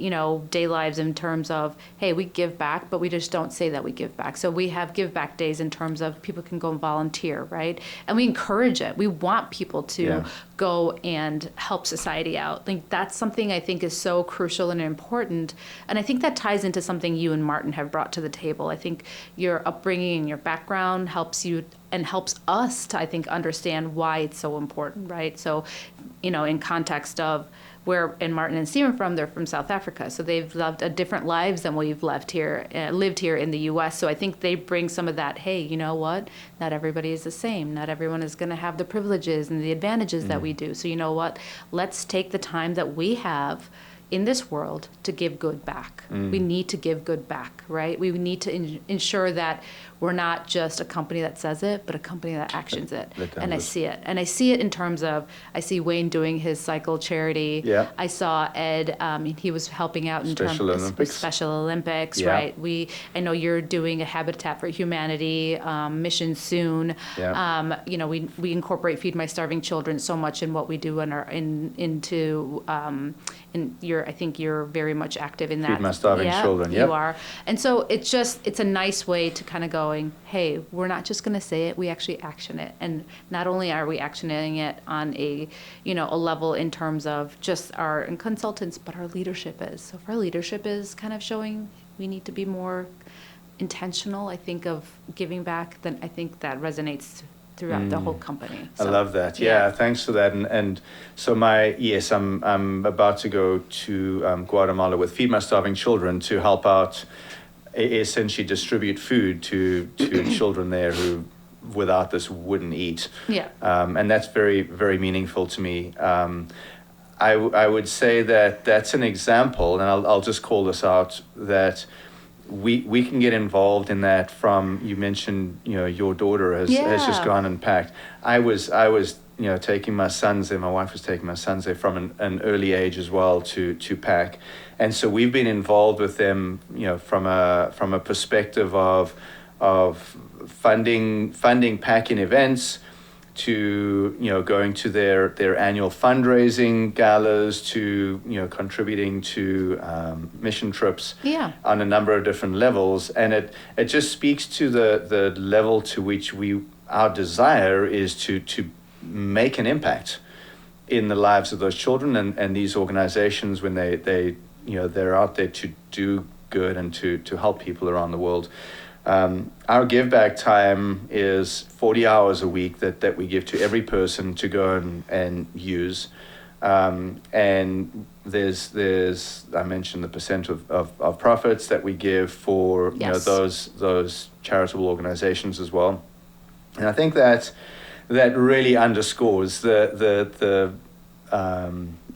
Speaker 1: day lives, in terms of, hey, we give back, but we just don't say that we give back. So we have give back days in terms of people can go and volunteer, right? And we encourage it. We want people to go and help society out. Like, that's something I think is so crucial and important. And I think that ties into something you and Martin have brought to the table. I think your upbringing and your background helps you and helps us to, I think, understand why it's so important, right? So, in context of where Martin and Stephen from, they're from South Africa. So they've lived a different lives than we've lived here in the U.S. So I think they bring some of that, hey, you know what? Not everybody is the same. Not everyone is going to have the privileges and the advantages that we do. So you know what? Let's take the time that we have in this world to give good back. We need to give good back, right? We need to ensure that we're not just a company that says it, but a company that actions it. And I see it. And I see it in terms of, I see Wayne doing his cycle charity.
Speaker 2: Yeah.
Speaker 1: I saw Ed, he was helping out in terms of Special Olympics, right? I know you're doing a Habitat for Humanity mission soon.
Speaker 2: Yeah.
Speaker 1: We incorporate Feed My Starving Children so much in what we do I think you're very much active in that.
Speaker 2: Feed My Starving Children,
Speaker 1: you are. And so it's a nice way to kind of going, hey, we're not just going to say it, we actually action it. And not only are we actioning it on a level in terms of just our consultants, but our leadership is. So if our leadership is kind of showing we need to be more intentional, I think, of giving back, then I think that resonates throughout the whole company. So,
Speaker 2: I love that. Yeah, thanks for that. And so I'm about to go to Guatemala with Feed My Starving Children to help out, essentially distribute food to children there who without this wouldn't eat. Yeah. And that's very, very meaningful to me. I would say that that's an example, and I'll just call this out, that we can get involved in that. From, you mentioned, your daughter has just gone and packed. I was taking my sons there, my wife was taking my sons there from an early age as well to pack. And so we've been involved with them, from a perspective of funding packing events, to going to their annual fundraising galas, to contributing to mission trips on a number of different levels, and it just speaks to the level to which our desire is to make an impact in the lives of those children and these organizations when they're out there to do good and to help people around the world. Our give back time is 40 hours a week that we give to every person to go and use. And there's I mentioned the percent of profits that we give for those charitable organizations as well. And I think that really underscores the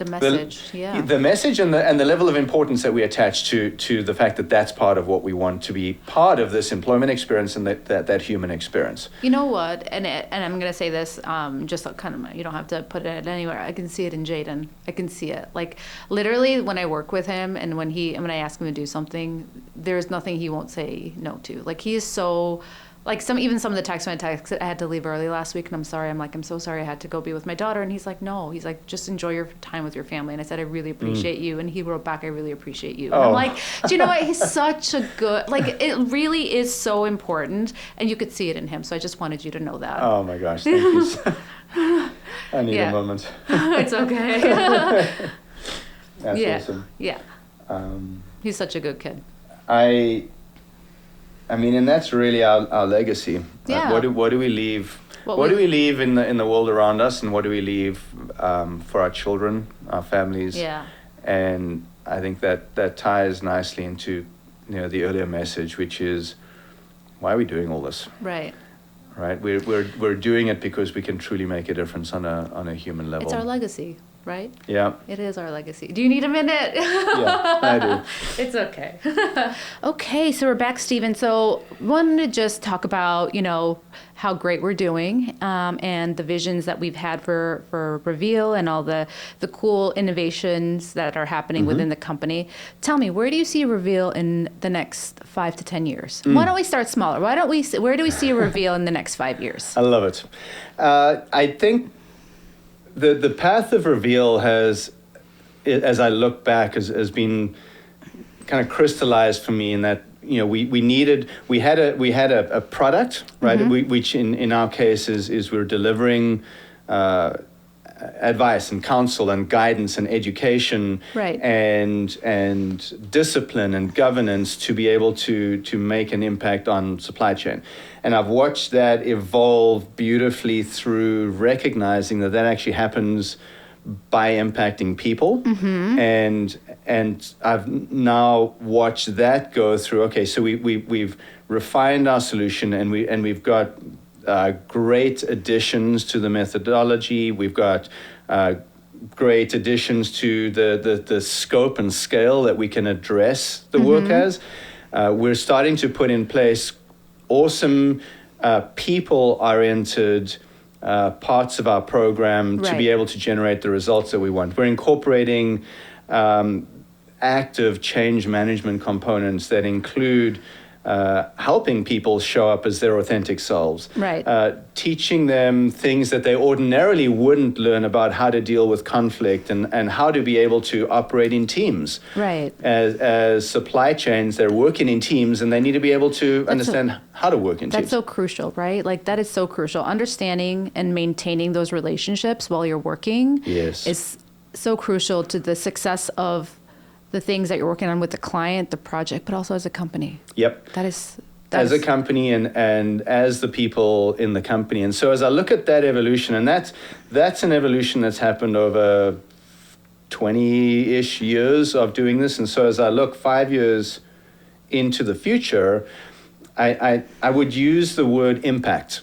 Speaker 1: message,
Speaker 2: the message and the level of importance that we attach to the fact that that's part of what we want to be part of this employment experience and that human experience.
Speaker 1: You know what? And I'm going to say this, just kind of, you don't have to put it anywhere. I can see it in Jaden. I can see it. Like literally when I work with him and when I ask him to do something, there's nothing he won't say no to. Like he is so. Like some of the texts I had to leave early last week, and I'm so sorry I had to go be with my daughter. And he's like, no, he's like, just enjoy your time with your family. And I said, I really appreciate you. And he wrote back, I really appreciate you. And I'm like, do you know what? He's such a good, like, it really is so important. And you could see it in him. So I just wanted you to know that.
Speaker 2: Oh my gosh, thank you. I need a moment.
Speaker 1: It's okay.
Speaker 2: That's awesome.
Speaker 1: Yeah. He's such a good kid.
Speaker 2: I mean, and that's really our legacy.
Speaker 1: Yeah.
Speaker 2: Like, what do we leave? What do we leave in the world around us, and what do we leave for our children, our families?
Speaker 1: Yeah.
Speaker 2: And I think that ties nicely into the earlier message, which is why are we doing all this?
Speaker 1: Right.
Speaker 2: Right. We're doing it because we can truly make a difference on a human level.
Speaker 1: It's our legacy. Right?
Speaker 2: Yeah.
Speaker 1: It is our legacy. Do you need a minute?
Speaker 2: Yeah, I do.
Speaker 1: It's okay. Okay, so we're back, Stephen. So wanted to just talk about, how great we're doing and the visions that we've had for Reveal and all the cool innovations that are happening within the company. Tell me, where do you see Reveal in the next 5 to 10 years? Why don't we start smaller? Where do we see Reveal in the next 5 years?
Speaker 2: I love it. I think the path of Reveal has, as I look back, has been kind of crystallized for me in that we had a product, right? Which in our case is we're delivering advice and counsel and guidance and education,
Speaker 1: right,
Speaker 2: and discipline and governance to be able to make an impact on supply chain. And I've watched that evolve beautifully through recognizing that actually happens by impacting people. And I've now watched that go through, okay, so we've refined our solution and we've got great additions to the methodology. We've got great additions to the scope and scale that we can address the work as. We're starting to put in place awesome people-oriented parts of our program to be able to generate the results that we want. We're incorporating active change management components that include helping people show up as their authentic selves, teaching them things that they ordinarily wouldn't learn about how to deal with conflict and how to be able to operate in teams.
Speaker 1: Right.
Speaker 2: As supply chains, they're working in teams and they need to be able to understand how to work in teams.
Speaker 1: That's so crucial, right? Like that is so crucial. Understanding and maintaining those relationships while you're working is so crucial to the success of the things that you're working on with the client, the project, but also as a company. Yep. As a company and as the people in the company. And so as I look at that evolution, and that's an evolution that's happened over 20-ish years of doing this. And so as I look 5 years into the future, I would use the word impact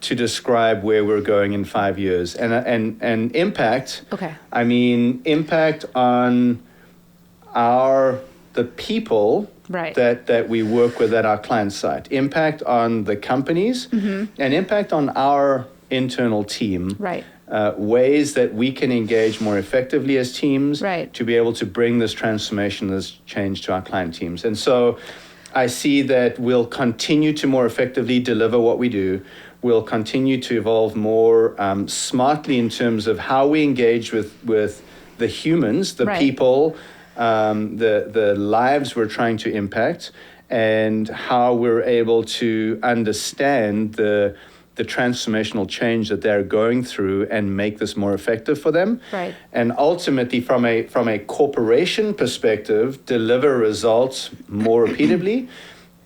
Speaker 1: to describe where we're going in 5 years. And impact, I mean impact on the people that we work with at our client site, impact on the companies, and impact on our internal team, ways that we can engage more effectively as teams to be able to bring this transformation, this change to our client teams. And so I see that we'll continue to more effectively deliver what we do.
Speaker 2: We'll continue to evolve more smartly in terms of how we engage with the humans, the
Speaker 1: Right.
Speaker 2: people, the lives we're trying to impact, and how we're able to understand the transformational change that they're going through and make this more effective for them.
Speaker 1: Right.
Speaker 2: And ultimately, from a corporation perspective, deliver results more repeatedly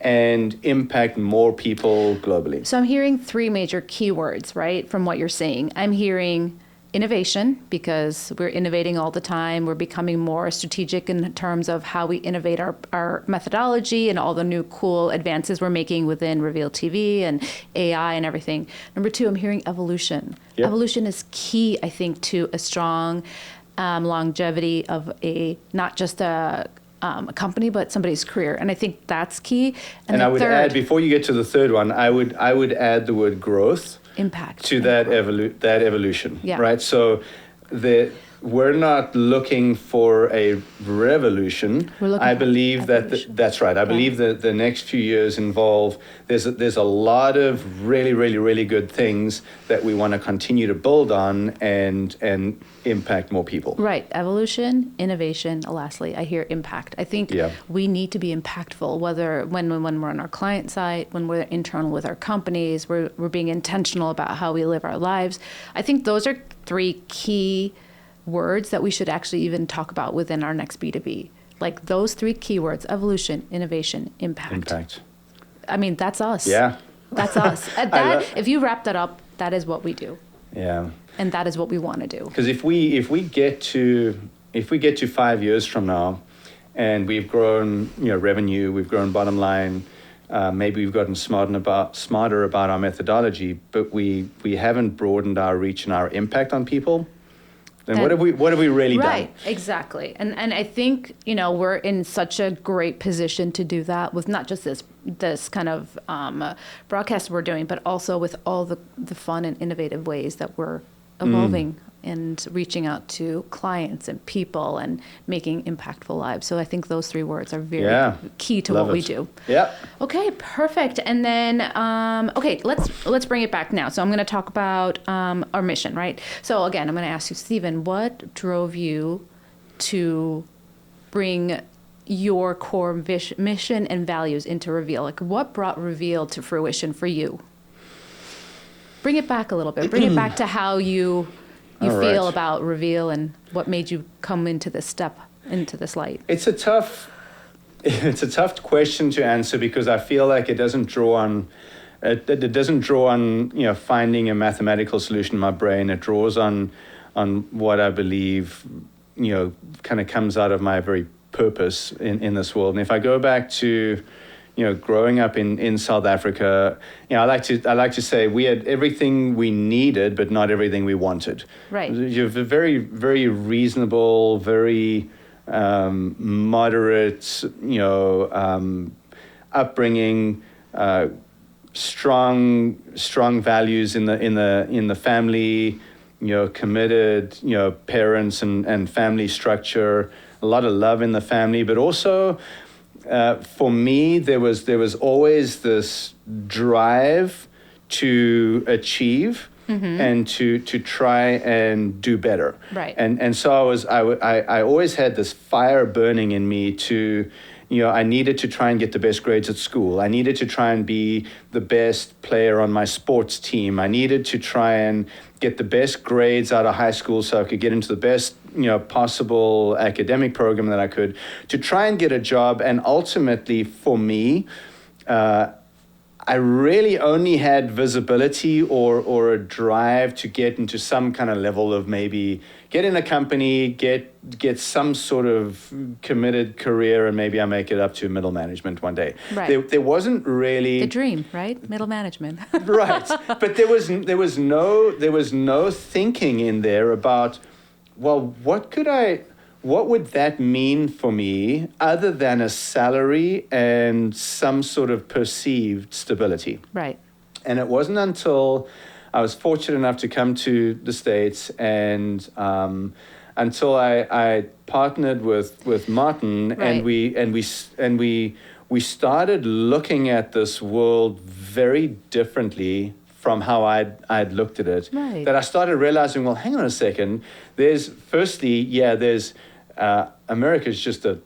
Speaker 2: and impact more people globally.
Speaker 1: So I'm hearing three major keywords, right, from what you're saying. I'm hearing innovation, because we're innovating all the time. We're becoming more strategic in terms of how we innovate our methodology and all the new cool advances we're making within Reveal TV and AI and everything. Number two, I'm hearing evolution.
Speaker 2: Yep.
Speaker 1: Evolution is key, I think, to a strong longevity of not just a company, but somebody's career. And I think that's key.
Speaker 2: And I would add, before you get to the third one, I would add the word growth.
Speaker 1: Impact.
Speaker 2: To that evolution,
Speaker 1: Yeah.
Speaker 2: right? So we're not looking for a revolution.
Speaker 1: We're looking
Speaker 2: I
Speaker 1: for
Speaker 2: believe
Speaker 1: evolution.
Speaker 2: that's right. I believe that the next few years involve, there's a lot of really, really, really good things that we want to continue to build on and impact more people.
Speaker 1: Right. Evolution, innovation. Lastly, I hear impact. I think we need to be impactful, whether when we're on our client side, when we're internal with our companies, we're being intentional about how we live our lives. I think those are three key words that we should actually even talk about within our next B2B. Like those three keywords: evolution, innovation, impact. I mean, that's us.
Speaker 2: Yeah.
Speaker 1: That's us. If you wrap that up, that is what we do.
Speaker 2: Yeah.
Speaker 1: And that is what we want to do.
Speaker 2: Because if we get to 5 years from now, and we've grown revenue, we've grown bottom line, maybe we've gotten smarter about our methodology, but we haven't broadened our reach and our impact on people, then what have we really done?
Speaker 1: Right, exactly. And I think, we're in such a great position to do that with not just this kind of broadcast we're doing, but also with all the fun and innovative ways that we're evolving and reaching out to clients and people and making impactful lives. So I think those three words are very key to what we do.
Speaker 2: Yeah.
Speaker 1: Okay, perfect. And then, let's bring it back now. So I'm going to talk about our mission, right? So again, I'm going to ask you, Stephen, what drove you to bring your core mission and values into Reveal? Like, what brought Reveal to fruition for you? Bring it back a little bit. Bring it back to how you feel about Reveal and what made you come into this light.
Speaker 2: It's a tough question to answer, because I feel like it doesn't draw on finding a mathematical solution in my brain. It draws on what I believe kind of comes out of my very purpose in this world. And if I go back to growing up in South Africa, I like to say we had everything we needed, but not everything we wanted.
Speaker 1: Right.
Speaker 2: You have a very, very reasonable, very moderate, upbringing, strong values in the family, committed, parents and family structure, a lot of love in the family, but also. For me, there was always this drive to achieve and to try and do better.
Speaker 1: Right.
Speaker 2: And so I always had this fire burning in me to, I needed to try and get the best grades at school. I needed to try and be the best player on my sports team. I needed to try and get the best grades out of high school so I could get into the best possible academic program that I could, to try and get a job. And ultimately, for me, I really only had visibility or a drive to get into some kind of level of maybe get in a company, get some sort of committed career, and maybe I make it up to middle management one day.
Speaker 1: Right.
Speaker 2: There wasn't really
Speaker 1: the dream, right? Middle management.
Speaker 2: Right. But there was no thinking in there about, well, what would that mean for me other than a salary and some sort of perceived stability?
Speaker 1: Right.
Speaker 2: And it wasn't until I was fortunate enough to come to the States and until I partnered with Martin,
Speaker 1: right.
Speaker 2: and we started looking at this world very differently
Speaker 3: from how I'd looked at it,
Speaker 1: Right.
Speaker 3: that I started realizing, well, hang on a second. There's America's just a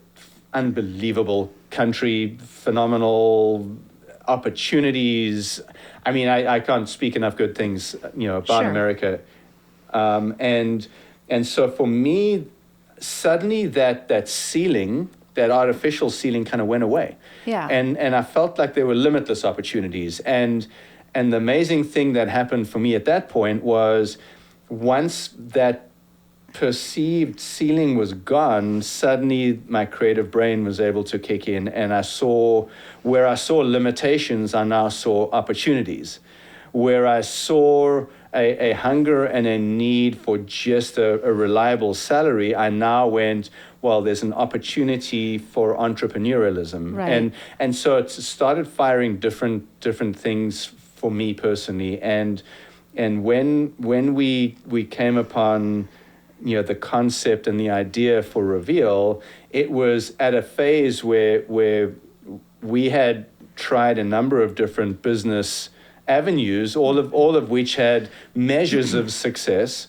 Speaker 3: unbelievable country, phenomenal opportunities. I mean, I can't speak enough good things, about
Speaker 1: Sure.
Speaker 3: America. And so for me, suddenly that ceiling, that artificial ceiling, kind of went away.
Speaker 1: Yeah.
Speaker 3: And I felt like there were limitless opportunities. And the amazing thing that happened for me at that point was, once that perceived ceiling was gone, suddenly my creative brain was able to kick in, and where I saw limitations, I now saw opportunities. Where I saw a hunger and a need for just a reliable salary, I now went, well, there's an opportunity for entrepreneurialism.
Speaker 1: Right.
Speaker 3: And so it started firing different things for me personally. And when we came upon the concept and the idea for Reveal, it was at a phase where we had tried a number of different business avenues, all of which had measures of success.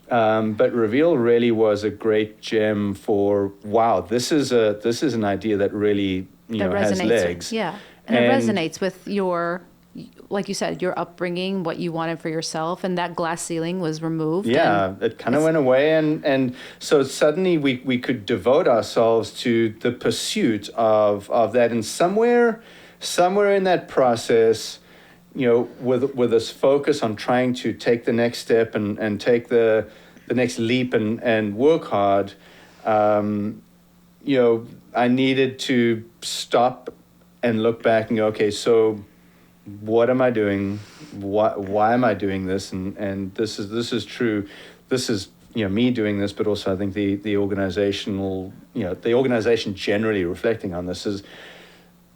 Speaker 3: But Reveal really was a great gem for, wow, this is an idea that really has legs.
Speaker 1: Yeah. And it resonates with your, like you said, your upbringing, what you wanted for yourself, and that glass ceiling was removed.
Speaker 3: Yeah, it kind of went away, and so suddenly we could devote ourselves to the pursuit of that. And somewhere in that process, with this focus on trying to take the next step and take the next leap and work hard, I needed to stop and look back and go, okay, so what am I doing? Why am I doing this? And this is true. This is me doing this, but also I think the organizational the organization generally reflecting on this is,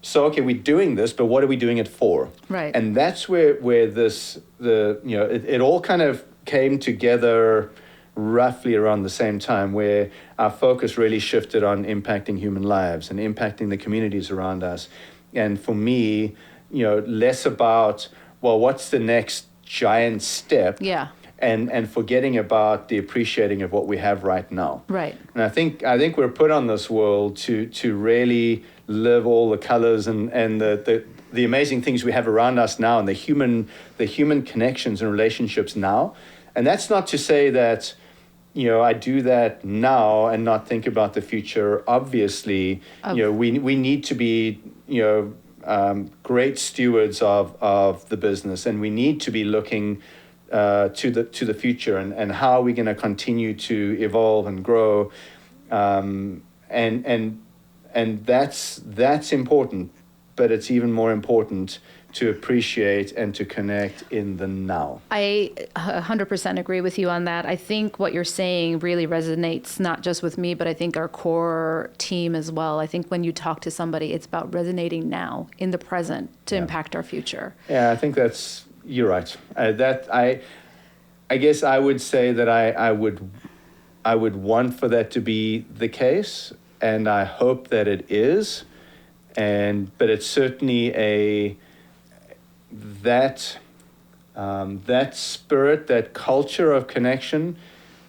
Speaker 3: so okay, we're doing this, but what are we doing it for?
Speaker 1: Right.
Speaker 3: And that's where it all kind of came together roughly around the same time, where our focus really shifted on impacting human lives and impacting the communities around us. And for me, less about, well, what's the next giant step?
Speaker 1: Yeah.
Speaker 3: And forgetting about the appreciating of what we have right now.
Speaker 1: Right.
Speaker 3: And I think we're put on this world to really live all the colors and the amazing things we have around us now, and the human connections and relationships now. And that's not to say that I do that now and not think about the future. Obviously, we need to be great stewards of the business, and we need to be looking to the future and how are we going to continue to evolve and grow, and that's important, but it's even more important to appreciate and to connect in the now.
Speaker 1: I 100% agree with you on that. I think what you're saying really resonates not just with me, but I think our core team as well. I think when you talk to somebody, it's about resonating now in the present to impact our future.
Speaker 3: Yeah, I think you're right. I guess I would say that I would want for that to be the case, and I hope that it is. But it's certainly that spirit, that culture of connection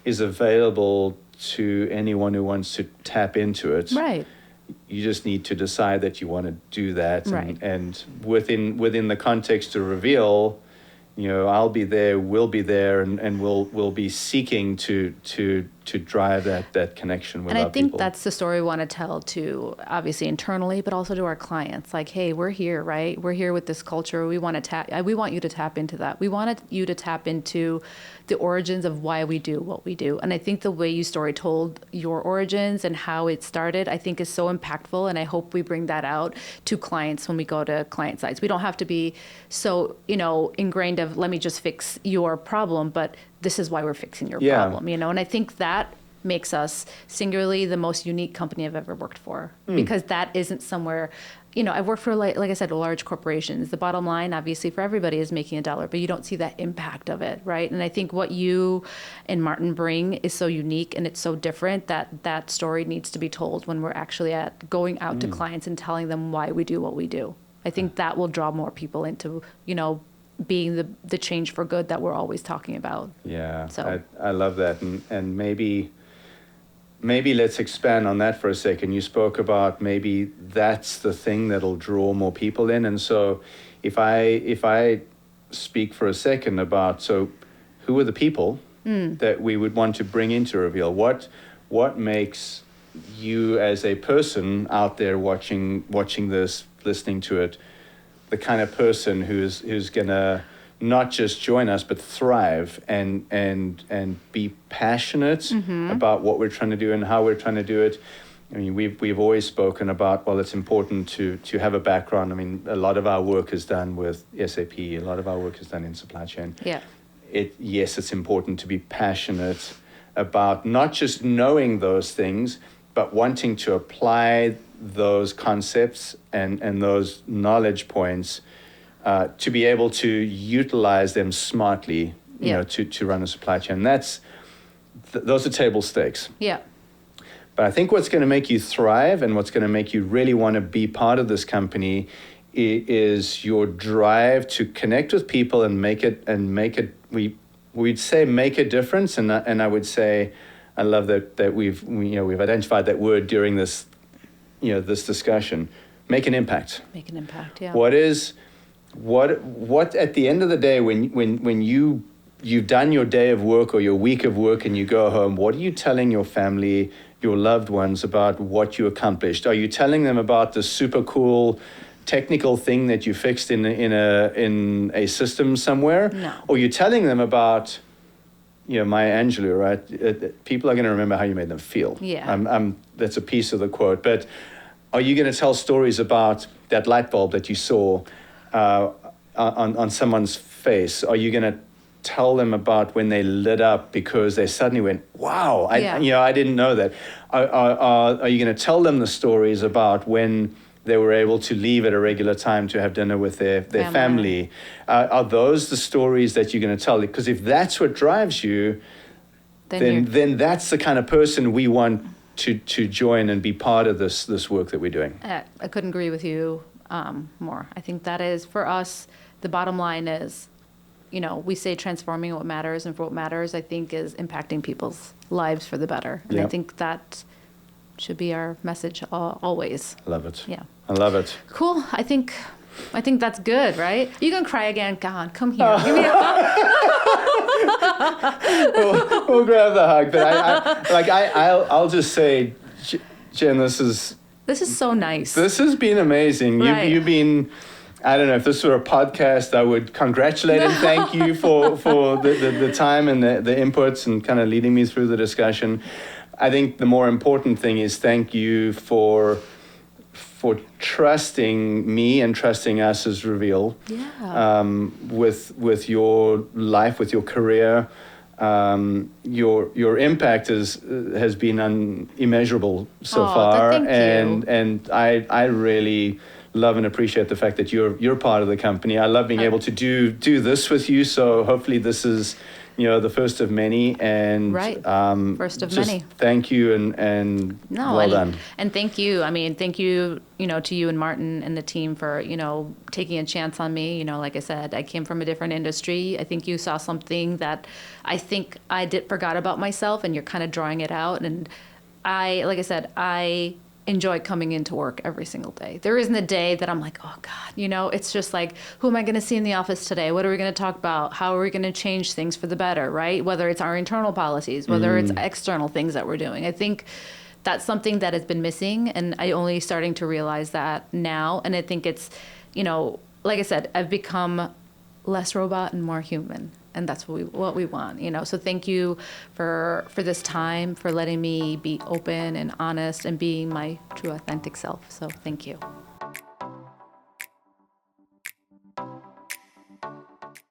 Speaker 3: is available to anyone who wants to tap into it.
Speaker 1: Right.
Speaker 3: You just need to decide that you want to do that.
Speaker 1: Right.
Speaker 3: And within the context to Reveal, I'll be there, we'll be there, and we'll be seeking to drive that connection with our people.
Speaker 1: And I think that's the story we want to tell to, obviously internally, but also to our clients. Like, hey, we're here, right? We're here with this culture. We want you to tap into that. We wanted you to tap into the origins of why we do what we do. And I think the way you story told your origins and how it started, I think is so impactful. And I hope we bring that out to clients when we go to client sites. We don't have to be so, ingrained of, let me just fix your problem, but this is why we're fixing your problem, and I think that makes us singularly the most unique company I've ever worked for, because that isn't somewhere, I've worked for, like I said, large corporations. The bottom line, obviously, for everybody is making $1, but you don't see that impact of it, right? And I think what you and Martin bring is so unique and it's so different that story needs to be told when we're actually going out to clients and telling them why we do what we do. I think that will draw more people into, being the change for good that we're always talking about.
Speaker 3: Yeah,
Speaker 1: So-
Speaker 3: I love that, and maybe let's expand on that for a second. You spoke about maybe that's the thing that'll draw more people in, and so if I speak for a second about, so who are the people that we would want to bring into Reveal? What makes you as a person out there watching this, listening to it, the kind of person who's gonna not just join us but thrive and be passionate about what we're trying to do and how we're trying to do it. I mean, we've always spoken about, well, it's important to have a background. I mean, a lot of our work is done with SAP. A lot of our work is done in supply chain.
Speaker 1: Yeah.
Speaker 3: Yes, it's important to be passionate about not just knowing those things, but wanting to apply those concepts and those knowledge points to be able to utilize them smartly, you know, to run a supply chain. Those are table stakes.
Speaker 1: Yeah.
Speaker 3: But I think what's going to make you thrive and what's going to make you really want to be part of this company is your drive to connect with people and make it. We'd say make a difference, and I would say, I love that we've identified that word during this, this discussion. Make an impact.
Speaker 1: Make an impact. Yeah.
Speaker 3: What at the end of the day, when you've done your day of work or your week of work and you go home, what are you telling your family, your loved ones about what you accomplished? Are you telling them about the super cool technical thing that you fixed in a system somewhere?
Speaker 1: No.
Speaker 3: Or you're telling them about, Maya Angelou, right? People are going to remember how you made them feel.
Speaker 1: Yeah.
Speaker 3: That's a piece of the quote. But are you going to tell stories about that light bulb that you saw on someone's face? Are you going to tell them about when they lit up because they suddenly went, wow, I didn't know that? Are you going to tell them the stories about when they were able to leave at a regular time to have dinner with their family? Are those the stories that you're going to tell? Because if that's what drives you, then that's the kind of person we want to join and be part of this work that we're doing.
Speaker 1: I couldn't agree with you more. I think that is, for us, the bottom line is, we say transforming what matters, and for what matters, I think, is impacting people's lives for the better. And I think that should be our message always.
Speaker 3: I love it.
Speaker 1: Yeah.
Speaker 3: I love it.
Speaker 1: Cool. I think that's good, right? You can cry again. God, come here. Give me a hug.
Speaker 3: we'll grab the hug. But I'll just say, Jen, this is
Speaker 1: so nice.
Speaker 3: This has been amazing.
Speaker 1: Right.
Speaker 3: You've been, I don't know, if this were a podcast, I would congratulate and thank you for the time and the inputs and kind of leading me through the discussion. I think the more important thing is thank you for trusting me and trusting us as Reveal.
Speaker 1: Yeah.
Speaker 3: With your life, with your career. Your impact has been immeasurable so far.
Speaker 1: Thank you.
Speaker 3: And I really love and appreciate the fact that you're part of the company. I love being able to do this with you. So hopefully this is the first of many, and
Speaker 1: first of
Speaker 3: just
Speaker 1: many.
Speaker 3: Thank you and well done.
Speaker 1: And thank you. I mean, thank you, to you and Martin and the team for, taking a chance on me. Like I said, I came from a different industry. I think you saw something that I think I forgot about myself, and you're kind of drawing it out. And like I said, I enjoy coming into work every single day. There isn't a day that I'm like, oh God, it's just like, who am I going to see in the office today? What are we going to talk about? How are we going to change things for the better, right? Whether it's our internal policies, whether it's external things that we're doing. I think that's something that has been missing, and I only starting to realize that now. And I think it's, like I said, I've become less robot and more human. And that's what we want, So thank you for this time, for letting me be open and honest and being my true authentic self. So thank you.